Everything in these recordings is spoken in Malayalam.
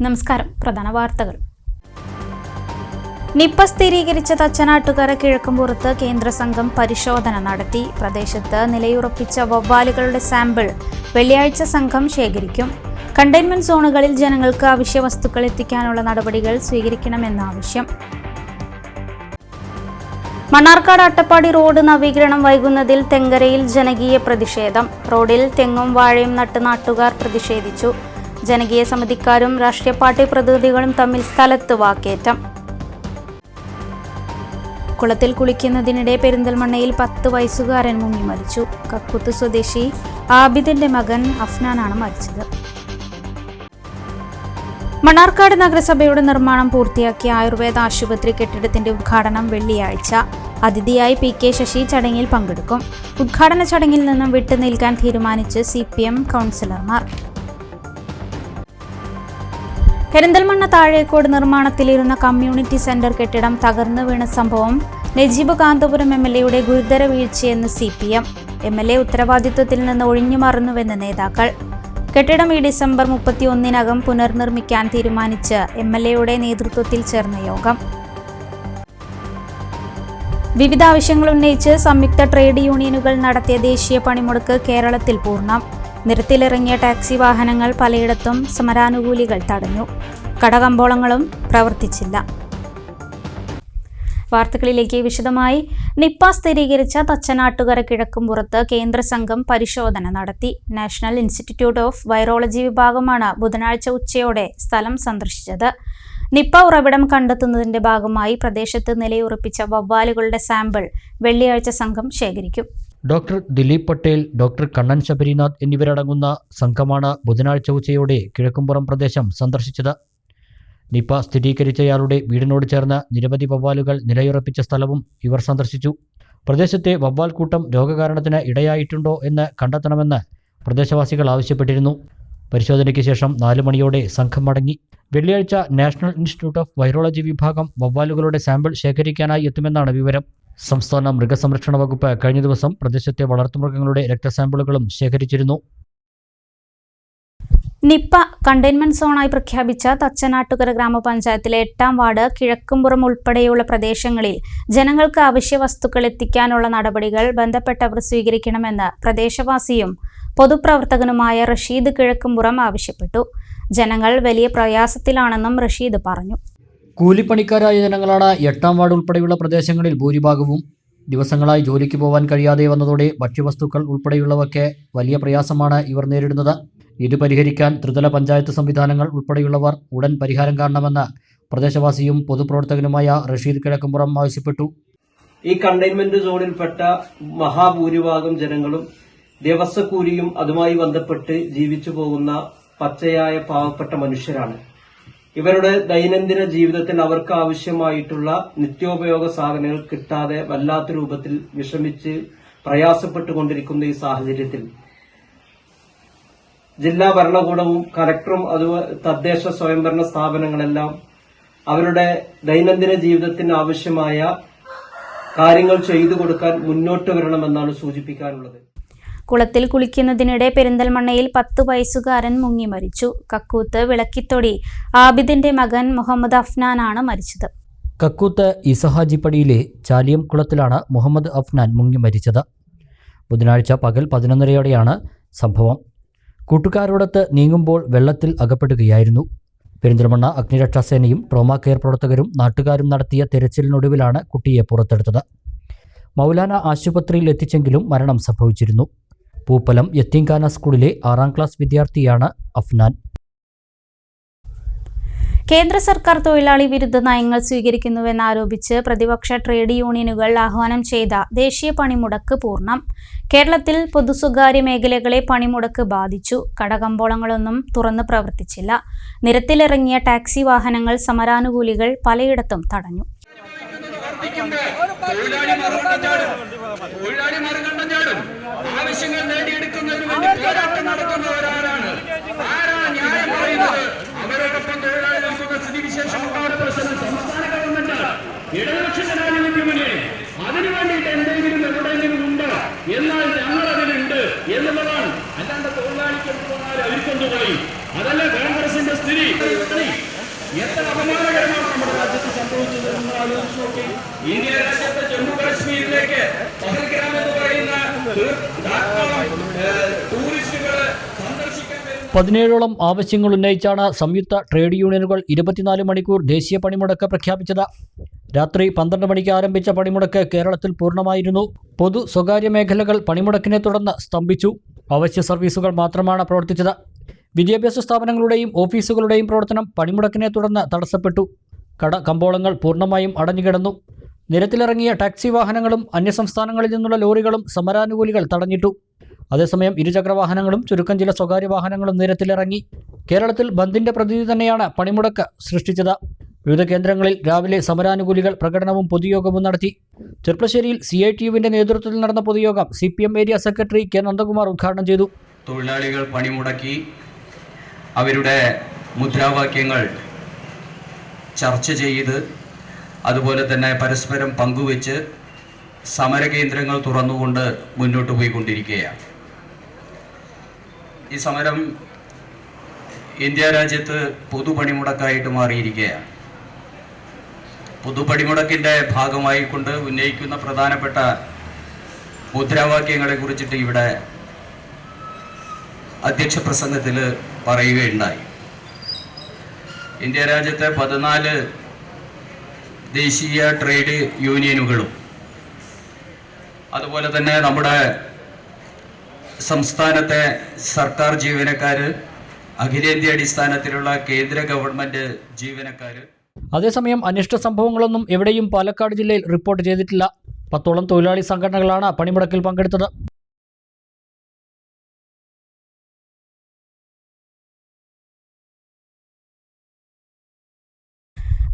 നമസ്കാരം. പ്രധാന വാർത്തകൾ. നിപ്പ സ്ഥിരീകരിച്ച തച്ചനാട്ടുകര കിഴക്കുംപുറത്ത് കേന്ദ്ര സംഘം പരിശോധന നടത്തി. പ്രദേശത്ത് നിലയുറപ്പിച്ച വവ്വാലുകളുടെ സാമ്പിൾ വെള്ളിയാഴ്ച സംഘം ശേഖരിക്കും. കണ്ടെയ്ൻമെന്റ് സോണുകളിൽ ജനങ്ങൾക്ക് അവശ്യ വസ്തുക്കൾ എത്തിക്കാനുള്ള നടപടികൾ സ്വീകരിക്കണമെന്ന ആവശ്യം. മണ്ണാർക്കാട് അട്ടപ്പാടി റോഡ് നവീകരണം വൈകുന്നതിൽ തെങ്കരയിൽ ജനകീയ പ്രതിഷേധം. റോഡിൽ തെങ്ങും വാഴയും നട്ട് നാട്ടുകാർ പ്രതിഷേധിച്ചു. ജനകീയ സമിതിക്കാരും രാഷ്ട്രീയ പാർട്ടി പ്രതിനിധികളും തമ്മിൽ സ്ഥലത്ത് വാക്കേറ്റം. കുളത്തിൽ കുളിക്കുന്നതിനിടെ പെരിന്തൽമണ്ണയിൽ 10 വയസ്സുകാരൻ മുങ്ങി മരിച്ചു. കക്കുത്ത് സ്വദേശി ആബിദിന്റെ മകൻ അഫ്നാനാണ് മരിച്ചത്. മണ്ണാർക്കാട് നഗരസഭയുടെ നിർമ്മാണം പൂർത്തിയാക്കിയ ആയുർവേദ ആശുപത്രി കെട്ടിടത്തിന്റെ ഉദ്ഘാടനം വെള്ളിയാഴ്ച. അതിഥിയായി PK ശശി ചടങ്ങിൽ പങ്കെടുക്കും. ഉദ്ഘാടന ചടങ്ങിൽ നിന്നും വിട്ടുനിൽക്കാൻ തീരുമാനിച്ച് CPM കൗൺസിലർമാർ. പെരിന്തൽമണ്ണ താഴേക്കോട് നിർമ്മാണത്തിലിരുന്ന കമ്മ്യൂണിറ്റി സെന്റർ കെട്ടിടം തകർന്നു വീണ സംഭവം നജീബ് കാന്തപുരം MLA ഗുരുതര വീഴ്ചയെന്ന് CPM. MLA ഉത്തരവാദിത്വത്തിൽ നിന്ന് ഒഴിഞ്ഞു മാറുന്നുവെന്ന് നേതാക്കൾ. കെട്ടിടം ഈ ഡിസംബർ 31-നകം പുനർനിർമ്മിക്കാൻ തീരുമാനിച്ച് MLA നേതൃത്വത്തിൽ ചേർന്ന യോഗം. വിവിധ ആവശ്യങ്ങൾ ഉന്നയിച്ച് സംയുക്ത ട്രേഡ് യൂണിയനുകൾ നടത്തിയ ദേശീയ പണിമുടക്ക് കേരളത്തിൽ പൂർണ്ണം. നിരത്തിലിറങ്ങിയ ടാക്സി വാഹനങ്ങൾ പലയിടത്തും സമരാനുകൂലികൾ തടഞ്ഞു. കടകമ്പോളങ്ങളും പ്രവർത്തിച്ചില്ല. വാർത്തകളിലേക്ക് വിശദമായി. നിപ്പ സ്ഥിരീകരിച്ച തച്ചനാട്ടുകര കിഴക്കുംപുറത്ത് കേന്ദ്ര സംഘം പരിശോധന നടത്തി. നാഷണൽ ഇൻസ്റ്റിറ്റ്യൂട്ട് ഓഫ് വൈറോളജി വിഭാഗമാണ് ബുധനാഴ്ച ഉച്ചയോടെ സ്ഥലം സന്ദർശിച്ചത്. നിപ്പ ഉറവിടം കണ്ടെത്തുന്നതിന്റെ ഭാഗമായി പ്രദേശത്ത് നിലയുറപ്പിച്ച വവ്വാലുകളുടെ സാമ്പിൾ വെള്ളിയാഴ്ച സംഘം ശേഖരിക്കും. ഡോക്ടർ ദിലീപ് പട്ടേൽ, ഡോക്ടർ കണ്ണൻ ശബരിനാഥ് എന്നിവരടങ്ങുന്ന സംഘമാണ് ബുധനാഴ്ച ഉച്ചയോടെ കിഴക്കുംപുറം പ്രദേശം സന്ദർശിച്ചത്. നിപ്പ സ്ഥിരീകരിച്ചയാളുടെ വീടിനോട് ചേർന്ന് നിരവധി വവ്വാലുകൾ നിലയുറപ്പിച്ച സ്ഥലവും ഇവർ സന്ദർശിച്ചു. പ്രദേശത്തെ വവ്വാൽ കൂട്ടം രോഗകാരണത്തിന് ഇടയായിട്ടുണ്ടോ എന്ന് കണ്ടെത്തണമെന്ന് പ്രദേശവാസികൾ ആവശ്യപ്പെട്ടിരുന്നു. പരിശോധനയ്ക്ക് ശേഷം 4 മണിയോടെ സംഘം മടങ്ങി. വെള്ളിയാഴ്ച നാഷണൽ ഇൻസ്റ്റിറ്റ്യൂട്ട് ഓഫ് വൈറോളജി വിഭാഗം വവ്വാലുകളുടെ സാമ്പിൾ ശേഖരിക്കാനായി എത്തുമെന്നാണ് വിവരം. സംസ്ഥാന മൃഗസംരക്ഷണ വകുപ്പ് കഴിഞ്ഞ ദിവസം പ്രദേശത്തെ വളർത്തുമൃഗങ്ങളുടെ രക്തസാമ്പിളുകളും ശേഖരിച്ചിരുന്നു. നിപ്പ കണ്ടെയ്ൻമെന്റ് സോണായി പ്രഖ്യാപിച്ച തച്ചനാട്ടുകര ഗ്രാമപഞ്ചായത്തിലെ 8-ാം വാർഡ് കിഴക്കുംപുറം ഉൾപ്പെടെയുള്ള പ്രദേശങ്ങളിൽ ജനങ്ങൾക്ക് അവശ്യ വസ്തുക്കൾ എത്തിക്കാനുള്ള നടപടികൾ ബന്ധപ്പെട്ടവർ സ്വീകരിക്കണമെന്ന് പ്രദേശവാസിയും പൊതുപ്രവർത്തകനുമായ റഷീദ് കിഴക്കുംപുറം ആവശ്യപ്പെട്ടു. ജനങ്ങൾ വലിയ പ്രയാസത്തിലാണെന്നും റഷീദ് പറഞ്ഞു. കൂലിപ്പണിക്കാരായ ജനങ്ങളാണ് 8-ാം വാർഡ് ഉൾപ്പെടെയുള്ള പ്രദേശങ്ങളിൽ ഭൂരിഭാഗവും. ദിവസങ്ങളായി ജോലിക്ക് പോകാൻ കഴിയാതെ വന്നതോടെ ഭക്ഷ്യവസ്തുക്കൾ ഉൾപ്പെടെയുള്ളവയ്ക്ക് വലിയ പ്രയാസമാണ് ഇവർ നേരിടുന്നത്. ഇത് പരിഹരിക്കാൻ ത്രിതല പഞ്ചായത്ത് സംവിധാനങ്ങൾ ഉൾപ്പെടെയുള്ളവർ ഉടൻ പരിഹാരം കാണണമെന്ന് പ്രദേശവാസിയും പൊതുപ്രവർത്തകനുമായ റഷീദ് കിഴക്കുംപുറം ആവശ്യപ്പെട്ടു. ഈ കണ്ടെയ്ൻമെന്റ് സോണിൽപ്പെട്ട മഹാഭൂരിഭാഗം ജനങ്ങളും ദിവസക്കൂലിയും അതുമായി ബന്ധപ്പെട്ട് ജീവിച്ചു പോകുന്ന പച്ചയായ പാവപ്പെട്ട മനുഷ്യരാണ്. ഇവരുടെ ദൈനംദിന ജീവിതത്തിൽ അവർക്ക് ആവശ്യമായിട്ടുള്ള നിത്യോപയോഗ സാധനങ്ങൾ കിട്ടാതെ വല്ലാത്ത രൂപത്തിൽ വിഷമിച്ച് പ്രയാസപ്പെട്ടുകൊണ്ടിരിക്കുന്ന ഈ സാഹചര്യത്തിൽ ജില്ലാ ഭരണകൂടവും കലക്ടറും അതുപോലെ തദ്ദേശ സ്വയംഭരണ സ്ഥാപനങ്ങളെല്ലാം അവരുടെ ദൈനംദിന ജീവിതത്തിന് ആവശ്യമായ കാര്യങ്ങൾ ചെയ്തു കൊടുക്കാൻ മുന്നോട്ട് വരണമെന്നാണ് സൂചിപ്പിക്കാനുള്ളത്. കുളത്തിൽ കുളിക്കുന്നതിനിടെ പെരിന്തൽമണ്ണയിൽ 10 വയസ്സുകാരൻ മുങ്ങി മരിച്ചു. കക്കൂത്ത് വിളക്കിത്തൊടി ആബിദിന്റെ മകൻ മുഹമ്മദ് അഫ്നാനാണ് മരിച്ചത്. കക്കൂത്ത് ഇസഹാജിപ്പടിയിലെ ചാലിയം കുളത്തിലാണ് മുഹമ്മദ് അഫ്നാൻ മുങ്ങി മരിച്ചത്. ബുധനാഴ്ച പകൽ 11:30യോടെയാണ് സംഭവം. കൂട്ടുകാരോടൊത്ത് നീങ്ങുമ്പോൾ വെള്ളത്തിൽ അകപ്പെടുകയായിരുന്നു. പെരിന്തൽമണ്ണ അഗ്നിരക്ഷാസേനയും ട്രോമാ കെയർ പ്രവർത്തകരും നാട്ടുകാരും നടത്തിയ തെരച്ചിലിനൊടുവിലാണ് കുട്ടിയെ പുറത്തെടുത്തത്. മൗലാന ആശുപത്രിയിൽ എത്തിച്ചെങ്കിലും മരണം സംഭവിച്ചിരുന്നു. പൂപ്പലം യത്തീംഖാന സ്കൂളിലെ 6-ാം ക്ലാസ് വിദ്യാർത്ഥിയാണ് അഫ്നാൻ. കേന്ദ്ര സർക്കാർ തൊഴിലാളി വിരുദ്ധ നയങ്ങൾ സ്വീകരിക്കുന്നുവെന്നാരോപിച്ച് പ്രതിപക്ഷ ട്രേഡ് യൂണിയനുകൾ ആഹ്വാനം ചെയ്ത ദേശീയ പണിമുടക്ക് പൂർണ്ണം. കേരളത്തിൽ പൊതുസ്വകാര്യ മേഖലകളെ പണിമുടക്ക് ബാധിച്ചു. കടകമ്പോളങ്ങളൊന്നും തുറന്ന് പ്രവർത്തിച്ചില്ല. നിരത്തിലിറങ്ങിയ ടാക്സി വാഹനങ്ങൾ സമരാനുകൂലികൾ പലയിടത്തും തടഞ്ഞു. ആവശ്യങ്ങൾ നേടിയെടുക്കുന്നതിന് വേണ്ടി പോരാട്ടം നടത്തുന്നവരാരാണ്? ആരാണ് ന്യായം പറയുന്നത്? അവരോടൊപ്പം തൊഴിലാളി നിൽക്കുന്ന സ്ഥിതിവിശേഷം സംസ്ഥാന ഗവൺമെന്റ് ഇടതുപക്ഷ ജനാധിപത്യ മുന്നണി അതിനു വേണ്ടിയിട്ട് എന്തെങ്കിലും എവിടെയെങ്കിലും ഉണ്ട്. എന്നാൽ ഞങ്ങൾ അതിലുണ്ട്. എന്നുള്ളതാണ്. അല്ലാണ്ട് തൊഴിലാളിക്ക് എന്തുപോയാലും അവർക്കൊന്നുപോയി. അതല്ല കോൺഗ്രസിന്റെ സ്ഥിതി. എത്ര അപമാനകരമാണ് നമ്മുടെ രാജ്യത്ത് സംഭവിച്ചത് എന്ന് ആലോചിച്ച് നോക്കി. ഇന്ത്യ രാജ്യത്തെ ജമ്മു കാശ്മീരിലേക്ക് പഹൽഗ്രാം എന്ന് പറയുന്ന ധാരാളം ടൂറിസ്റ്റുകൾ സന്ദർശിക്കാൻ വരുന്ന 17ഓളം ആവശ്യങ്ങൾ ഉന്നയിച്ചാണ് സംയുക്ത ട്രേഡ് യൂണിയനുകൾ 24 മണിക്കൂർ ദേശീയ പണിമുടക്ക് പ്രഖ്യാപിച്ചത്. രാത്രി 12 മണിക്ക് ആരംഭിച്ച പണിമുടക്ക് കേരളത്തിൽ പൂർണ്ണമായിരുന്നു. പൊതു സ്വകാര്യ മേഖലകൾ പണിമുടക്കിനെ തുടർന്ന് സ്തംഭിച്ചു. അവശ്യ സർവീസുകൾ മാത്രമാണ് പ്രവർത്തിച്ചത്. വിദ്യാഭ്യാസ സ്ഥാപനങ്ങളുടെയും ഓഫീസുകളുടെയും പ്രവർത്തനം പണിമുടക്കിനെ തുടർന്ന് തടസ്സപ്പെട്ടു. കമ്പോളങ്ങൾ പൂർണ്ണമായും അടഞ്ഞുകിടന്നു. നിരത്തിലിറങ്ങിയ ടാക്സി വാഹനങ്ങളും അന്യസംസ്ഥാനങ്ങളിൽ നിന്നുള്ള ലോറികളും സമരാനുകൂലികൾ തടഞ്ഞിട്ടു. അതേസമയം ഇരുചക്രവാഹനങ്ങളും ചുരുക്കം ചില സ്വകാര്യ വാഹനങ്ങളും നിരത്തിലിറങ്ങി. കേരളത്തിൽ ബന്ദിന്റെ പ്രതീതി തന്നെയാണ് പണിമുടക്ക് സൃഷ്ടിച്ചത്. വിവിധ കേന്ദ്രങ്ങളിൽ രാവിലെ സമരാനുകൂലികൾ പ്രകടനവും പൊതുയോഗവും നടത്തി. ചെർപ്പശ്ശേരിയിൽ CITUവിന്റെ നേതൃത്വത്തിൽ നടന്ന പൊതുയോഗം CPM area secretary K. Nandakumar ഉദ്ഘാടനം ചെയ്തു. തൊഴിലാളികൾ പണിമുടക്കി അവരുടെ മുദ്രാവാക്യങ്ങൾ ചർച്ച ചെയ്ത് അതുപോലെ തന്നെ പരസ്പരം പങ്കുവെച്ച് സമരകേന്ദ്രങ്ങൾ തുറന്നുകൊണ്ട് മുന്നോട്ട് പോയിക്കൊണ്ടിരിക്കുകയാണ്. ഈ സമരം ഇന്ത്യ രാജ്യത്ത് പൊതുപണിമുടക്കായിട്ട് മാറിയിരിക്കുകയാണ്. പൊതുപണിമുടക്കിൻ്റെ ഭാഗമായിക്കൊണ്ട് ഉന്നയിക്കുന്ന പ്രധാനപ്പെട്ട മുദ്രാവാക്യങ്ങളെ കുറിച്ചിട്ട് ഇവിടെ അധ്യക്ഷ പ്രസംഗത്തിൽ പറയുകയുണ്ടായി. ഇന്ത്യ രാജ്യത്തെ 14 ദേശീയ ട്രേഡ് യൂണിയനുകളും അതുപോലെ തന്നെ നമ്മുടെ സംസ്ഥാനത്തെ സർക്കാർ ജീവനക്കാർ, അഖിലേന്ത്യാ അടിസ്ഥാനത്തിലുള്ള കേന്ദ്ര ഗവൺമെൻറ് ജീവനക്കാർ. അതേസമയം അനിഷ്ട സംഭവങ്ങളൊന്നും എവിടെയും പാലക്കാട് ജില്ലയിൽ റിപ്പോർട്ട് ചെയ്തിട്ടില്ല. 10ഓളം തൊഴിലാളി സംഘടനകളാണ് പണിമുടക്കിൽ പങ്കെടുത്തത്.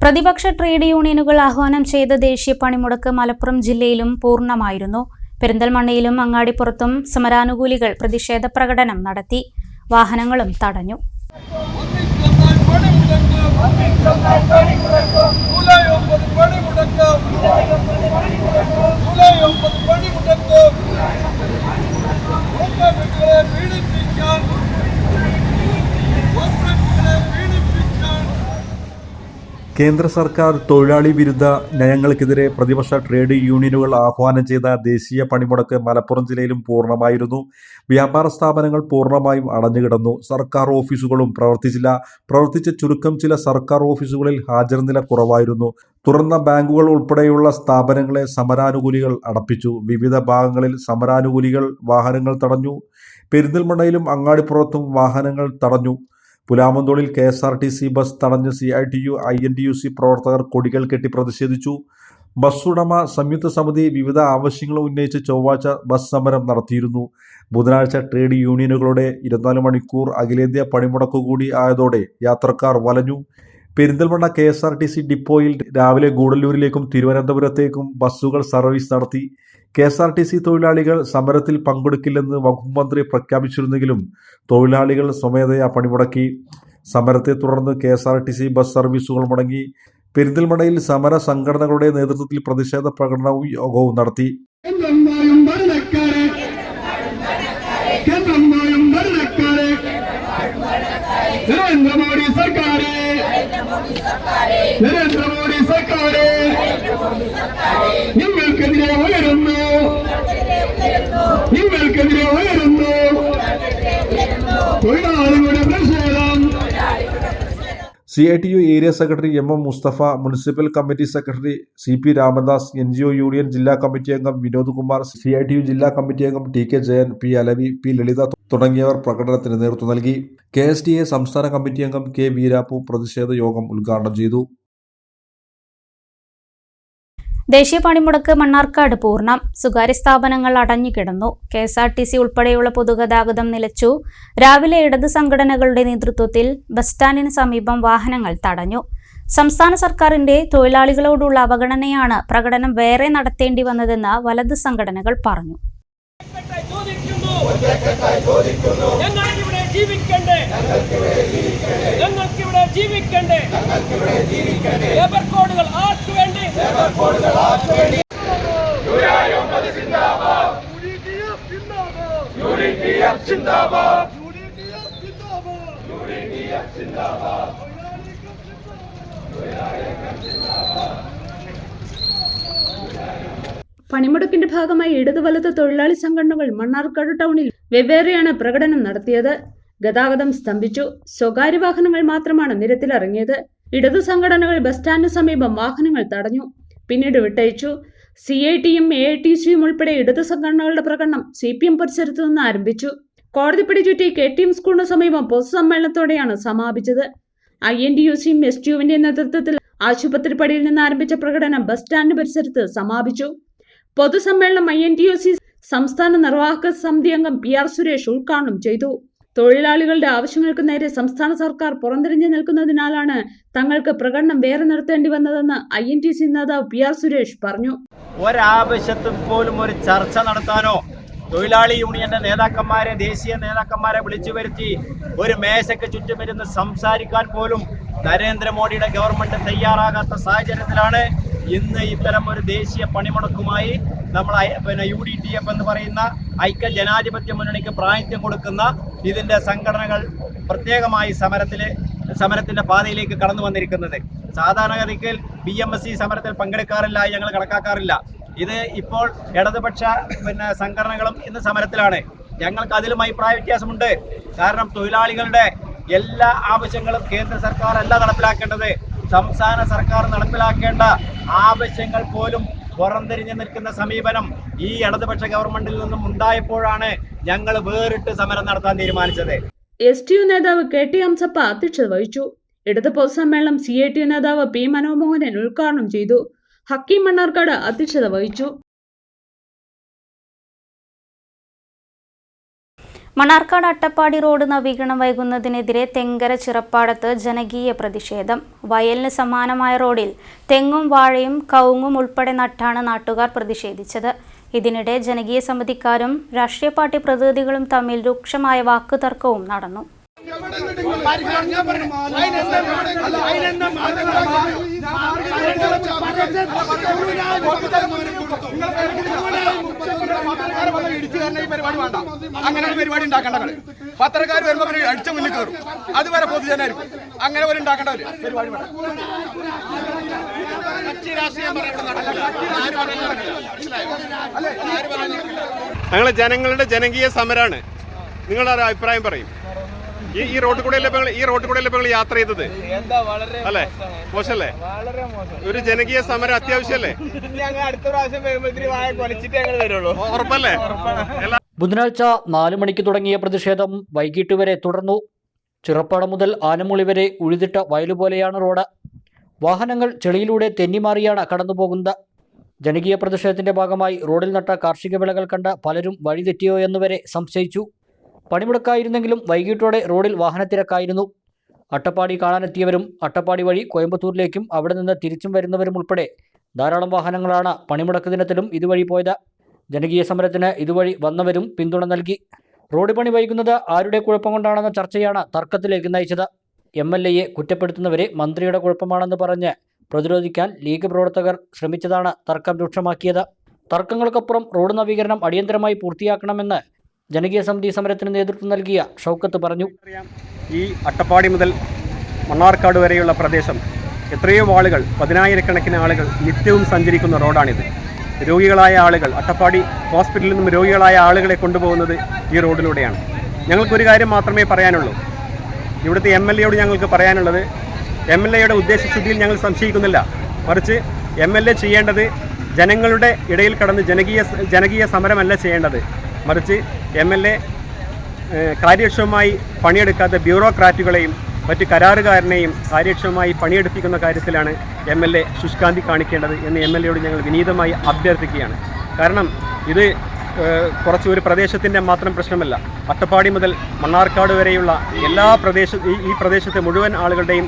പ്രതിപക്ഷ ട്രേഡ് യൂണിയനുകൾ ആഹ്വാനം ചെയ്ത ദേശീയ പണിമുടക്ക് മലപ്പുറം ജില്ലയിലും പൂർണ്ണമായിരുന്നു. പെരിന്തൽമണ്ണയിലും അങ്ങാടിപ്പുറത്തും സമരാനുകൂലികൾ പ്രതിഷേധ പ്രകടനം നടത്തി. വാഹനങ്ങളും തടഞ്ഞു. കേന്ദ്ര സർക്കാർ തൊഴിലാളി വിരുദ്ധ നയങ്ങൾക്കെതിരെ പ്രതിപക്ഷ ട്രേഡ് യൂണിയനുകൾ ആഹ്വാനം ചെയ്ത ദേശീയ പണിമുടക്ക് മലപ്പുറം ജില്ലയിലും പൂർണ്ണമായിരുന്നു. വ്യാപാര സ്ഥാപനങ്ങൾ പൂർണ്ണമായും അടഞ്ഞുകിടന്നു. സർക്കാർ ഓഫീസുകളും പ്രവർത്തിച്ചില്ല. പ്രവർത്തിച്ച ചുരുക്കം ചില സർക്കാർ ഓഫീസുകളിൽ ഹാജർ നില കുറവായിരുന്നു. തുറന്ന ബാങ്കുകൾ ഉൾപ്പെടെയുള്ള സ്ഥാപനങ്ങളെ സമരാനുകൂലികൾ അടപ്പിച്ചു. വിവിധ ഭാഗങ്ങളിൽ സമരാനുകൂലികൾ വാഹനങ്ങൾ തടഞ്ഞു. പെരിന്തൽമണ്ണയിലും അങ്ങാടിപ്പുറത്തും വാഹനങ്ങൾ തടഞ്ഞു. പുലാമന്തോളിൽ KSRTC ബസ് തടഞ്ഞ് CITU INTUC പ്രവർത്തകർ കൊടികൾ കെട്ടി പ്രതിഷേധിച്ചു. ബസ് ഉടമ സംയുക്ത സമിതി വിവിധ ആവശ്യങ്ങൾ ഉന്നയിച്ച് ചൊവ്വാഴ്ച ബസ് സമരം നടത്തിയിരുന്നു. ബുധനാഴ്ച ട്രേഡ് യൂണിയനുകളുടെ 24 മണിക്കൂർ അഖിലേന്ത്യാ പണിമുടക്ക് കൂടി ആയതോടെ യാത്രക്കാർ വലഞ്ഞു. പെരിന്തൽമണ്ണ KSRTC ഡിപ്പോയിൽ രാവിലെ ഗൂഡല്ലൂരിലേക്കും തിരുവനന്തപുരത്തേക്കും ബസ്സുകൾ സർവീസ് നടത്തി. KSRTC തൊഴിലാളികൾ സമരത്തിൽ പങ്കെടുക്കില്ലെന്ന് വകുപ്പ് മന്ത്രി പ്രഖ്യാപിച്ചിരുന്നെങ്കിലും തൊഴിലാളികൾ സ്വമേധയാ പണിമുടക്കി. സമരത്തെ തുടർന്ന് KSRTC ബസ് സർവീസുകൾ മുടങ്ങി. പെരിന്തൽമണ്ണയിൽ സമര സംഘടനകളുടെ നേതൃത്വത്തിൽ പ്രതിഷേധ പ്രകടനവും യോഗവും നടത്തി. CITU area secretary MM Musthafa, municipal committee secretary CP Ramadas, NGO union ജില്ലാ കമ്മിറ്റി അംഗം വിനോദ് കുമാർ, CITU ജില്ലാ കമ്മിറ്റി അംഗം TK Jayan, P Alavi, P Lalitha തുടങ്ങിയവർ പ്രകടനത്തിന് നേതൃത്വം നൽകി. KSDA സംസ്ഥാന കമ്മിറ്റി അംഗം K വീരാപ്പു പ്രതിഷേധ യോഗം ഉദ്ഘാടനം ചെയ്തു. ദേശീയ പണിമുടക്ക് മണ്ണാർക്കാട് പൂർണ്ണം. സ്വകാര്യ സ്ഥാപനങ്ങൾ അടഞ്ഞുകിടന്നു. KSRTC ഉൾപ്പെടെയുള്ള പൊതുഗതാഗതം നിലച്ചു. രാവിലെ ഇടത് സംഘടനകളുടെ നേതൃത്വത്തിൽ ബസ് സ്റ്റാൻഡിന് സമീപം വാഹനങ്ങൾ തടഞ്ഞു. സംസ്ഥാന സർക്കാരിന്റെ തൊഴിലാളികളോടുള്ള അവഗണനയാണ് പ്രകടനം വേറെ നടത്തേണ്ടി വന്നതെന്ന് വലത് സംഘടനകൾ പറഞ്ഞു. യൂണിയൻ പണിമുടക്കിന്റെ ഭാഗമായി ഇടത് വലത് തൊഴിലാളി സംഘടനകൾ മണ്ണാർക്കാട് ടൗണിൽ വെവ്വേറെയാണ് പ്രകടനം നടത്തിയത്. ഗതാഗതം സ്തംഭിച്ചു. സ്വകാര്യ വാഹനങ്ങൾ മാത്രമാണ് നിരത്തിലിറങ്ങിയത്. ഇടതു സംഘടനകൾ ബസ് സ്റ്റാൻഡിന് സമീപം വാഹനങ്ങൾ തടഞ്ഞു, പിന്നീട് വിട്ടയച്ചു. CITയും AITCയും ഉൾപ്പെടെ ഇടതു സംഘടനകളുടെ പ്രകടനം CPM പരിസരത്തു നിന്ന് ആരംഭിച്ചു. കോടതിപ്പടി ചുറ്റി KTM സ്കൂളിന് സമീപം പൊതുസമ്മേളനത്തോടെയാണ് സമാപിച്ചത്. INTUCയും STUവിന്റെ നേതൃത്വത്തിൽ ആശുപത്രിപ്പടിയിൽ നിന്ന് ആരംഭിച്ച പ്രകടനം ബസ് സ്റ്റാൻഡ് പരിസരത്ത് സമാപിച്ചു. പൊതുസമ്മേളനം INTUC സംസ്ഥാന നിർവാഹക സമിതി അംഗം PR സുരേഷ് ഉദ്ഘാടനം ചെയ്തു. തൊഴിലാളികളുടെ ആവശ്യങ്ങൾക്ക് നേരെ സംസ്ഥാന സർക്കാർ പുറംതിരിഞ്ഞു നിൽക്കുന്നതിനാലാണ് തങ്ങൾക്ക് പ്രകടനം വേറെ നടത്തേണ്ടി വന്നതെന്ന് INTC നേതാവ് PR സുരേഷ് പറഞ്ഞു. ഒരാവശ്യത്തിൽ പോലും ഒരു ചർച്ച നടത്താനോ തൊഴിലാളി യൂണിയന്റെ നേതാക്കന്മാരെ, ദേശീയ നേതാക്കന്മാരെ വിളിച്ചു വരുത്തി ഒരു മേശയ്ക്ക് ചുറ്റുമിരുന്ന് സംസാരിക്കാൻ പോലും നരേന്ദ്രമോദിയുടെ ഗവൺമെന്റ് തയ്യാറാകാത്ത സാഹചര്യത്തിലാണ് ഇന്ന് ഇത്തരം ഒരു ദേശീയ പണിമുടക്കുമായി നമ്മൾ UDTF എന്ന് പറയുന്ന ഐക്യ ജനാധിപത്യ മുന്നണിക്ക് പ്രാതിനിധ്യം കൊടുക്കുന്ന ഇതിന്റെ സംഘടനകൾ പ്രത്യേകമായി സമരത്തിന്റെ പാതയിലേക്ക് കടന്നു വന്നിരിക്കുന്നത്. സാധാരണഗതിയിൽ BMSC സമരത്തിൽ പങ്കെടുക്കാറില്ല, ഞങ്ങൾ കണക്കാക്കാറില്ല. ഇത് ഇപ്പോൾ ഇടതുപക്ഷ സംഘടനകളും ഇന്ന് സമരത്തിലാണ്. ഞങ്ങൾക്ക് അതിലും അഭിപ്രായ വ്യത്യാസമുണ്ട്. കാരണം തൊഴിലാളികളുടെ എല്ലാ ആവശ്യങ്ങളും കേന്ദ്ര സർക്കാർ അല്ല നടപ്പിലാക്കേണ്ടത്, സംസ്ഥാന സർക്കാർ നടപ്പിലാക്കേണ്ട ആവശ്യങ്ങൾ പോലും പുറംതിരിഞ്ഞു നിൽക്കുന്ന സമീപനം ഈ ഇടതുപക്ഷ ഗവൺമെന്റിൽ നിന്നും ഉണ്ടായപ്പോഴാണ് ഞങ്ങൾ വേറിട്ട് സമരം നടത്താൻ തീരുമാനിച്ചത്. STU നേതാവ് KT ഹംസപ്പ അധ്യക്ഷത വഹിച്ചു. ഇടത് പൊതുസമ്മേളനം CITU നേതാവ് P മനോമോഹനൻ ഉദ്ഘാടനം ചെയ്തു. ഹക്കീം മണ്ണാർക്കാട് അധ്യക്ഷത വഹിച്ചു. മണ്ണാർക്കാട് അട്ടപ്പാടി റോഡ് നവീകരണം വൈകുന്നതിനെതിരെ തെങ്കര ചിറപ്പാടത്ത് ജനകീയ പ്രതിഷേധം. വയലിന് സമാനമായ റോഡിൽ തെങ്ങും വാഴയും കവുങ്ങും ഉൾപ്പെടെ നട്ടാണ് നാട്ടുകാർ പ്രതിഷേധിച്ചത്. ഇതിനിടെ ജനകീയ സമിതിക്കാരും രാഷ്ട്രീയ പാർട്ടി പ്രതിനിധികളും തമ്മിൽ രൂക്ഷമായ വാക്കുതർക്കവും നടന്നു. അങ്ങനെ ഒരു പരിപാടി ഉണ്ടാക്കേണ്ടവര് പത്രക്കാർ വരുമ്പോ അടിച്ച മുന്നിൽ കയറും, അതുവരെ പൊതുജനായിരിക്കും. അങ്ങനെ ഒരു ഉണ്ടാക്കേണ്ടവര് പരിപാടി ഞങ്ങള് ജനങ്ങളുടെ ജനകീയ സമരാണ്. നിങ്ങളുടെ അഭിപ്രായം പറയും. ഈ റോഡ് കൂടെ യാത്ര ചെയ്തത് അല്ലേ? മോശല്ലേ? ഒരു ജനകീയ സമരം അത്യാവശ്യമല്ലേ? അടുത്ത പ്രാവശ്യം ഉറപ്പല്ലേ? ബുധനാഴ്ച 4 മണിക്ക് തുടങ്ങിയ പ്രതിഷേധം വൈകിട്ട് വരെ തുടർന്നു. ചിറപ്പാടം മുതൽ ആനമൂളി വരെ ഉഴുതിട്ട വയലുപോലെയാണ് റോഡ്. വാഹനങ്ങൾ ചെളിയിലൂടെ തെന്നിമാറിയാണ് കടന്നുപോകുന്നത്. ജനകീയ പ്രതിഷേധത്തിന്റെ ഭാഗമായി റോഡിൽ നട്ട കാർഷിക വിളകൾ കണ്ട പലരും വഴിതെറ്റിയോ എന്നുവരെ സംശയിച്ചു. പണിമുടക്കായിരുന്നെങ്കിലും വൈകിട്ടോടെ റോഡിൽ വാഹനത്തിരക്കായിരുന്നു. അട്ടപ്പാടി കാണാനെത്തിയവരും അട്ടപ്പാടി വഴി കോയമ്പത്തൂരിലേക്കും അവിടെ നിന്ന് തിരിച്ചും വരുന്നവരും ഉൾപ്പെടെ ധാരാളം വാഹനങ്ങളാണ് പണിമുടക്ക് ദിനത്തിലും ഇതുവഴി പോയത്. ജനകീയ സമരത്തിന് ഇതുവഴി വന്നവരും പിന്തുണ നൽകി. റോഡ് പണി വൈകുന്നത് ആരുടെ കുഴപ്പം കൊണ്ടാണെന്ന ചർച്ചയാണ് തർക്കത്തിലേക്ക് നയിച്ചത്. MLAയെ കുറ്റപ്പെടുത്തുന്നവരെ മന്ത്രിയുടെ കുഴപ്പമാണെന്ന് പറഞ്ഞ് പ്രതിരോധിക്കാൻ ലീഗ് പ്രവർത്തകർ ശ്രമിച്ചതാണ് തർക്കം രൂക്ഷമാക്കിയത്. തർക്കങ്ങൾക്കപ്പുറം റോഡ് നവീകരണം അടിയന്തരമായി പൂർത്തിയാക്കണമെന്ന് ജനകീയ സമിതി സമരത്തിന് നേതൃത്വം നൽകിയ ഷൗക്കത്ത് പറഞ്ഞു. ഈ അട്ടപ്പാടി മുതൽ മണ്ണാർക്കാട് വരെയുള്ള പ്രദേശം എത്രയോ ആളുകൾ, 10,000-കണക്കിന് ആളുകൾ നിത്യവും സഞ്ചരിക്കുന്ന റോഡാണിത്. രോഗികളായ ആളുകൾ, അട്ടപ്പാടി ഹോസ്പിറ്റലിൽ നിന്നും രോഗികളായ ആളുകളെ കൊണ്ടുപോകുന്നത് ഈ റോഡിലൂടെയാണ്. ഞങ്ങൾക്കൊരു കാര്യം മാത്രമേ പറയാനുള്ളൂ. ഇവിടുത്തെ MLAയോട് ഞങ്ങൾക്ക് പറയാനുള്ളത്, MLAയുടെ ഉദ്ദേശശുദ്ധിയിൽ ഞങ്ങൾ സംശയിക്കുന്നില്ല. മറിച്ച് MLA ചെയ്യേണ്ടത് ജനങ്ങളുടെ ഇടയിൽ കടന്ന് ജനകീയ സമരമല്ല ചെയ്യേണ്ടത്. മറിച്ച് MLA കാര്യക്ഷമമായി പണിയെടുക്കാത്ത ബ്യൂറോക്രാറ്റുകളെയും മറ്റ് കരാറുകാരനെയും കാര്യക്ഷമമായി പണിയെടുപ്പിക്കുന്ന കാര്യത്തിലാണ് MLA ശുഷ്കാന്തി കാണിക്കേണ്ടത് എന്ന് MLAയോട് ഞങ്ങൾ വിനീതമായി അഭ്യർത്ഥിക്കുകയാണ്. കാരണം ഇത് കുറച്ച് ഒരു പ്രദേശത്തിൻ്റെ മാത്രം പ്രശ്നമല്ല. അട്ടപ്പാടി മുതൽ മണ്ണാർക്കാട് വരെയുള്ള എല്ലാ ഈ പ്രദേശത്തെ മുഴുവൻ ആളുകളുടെയും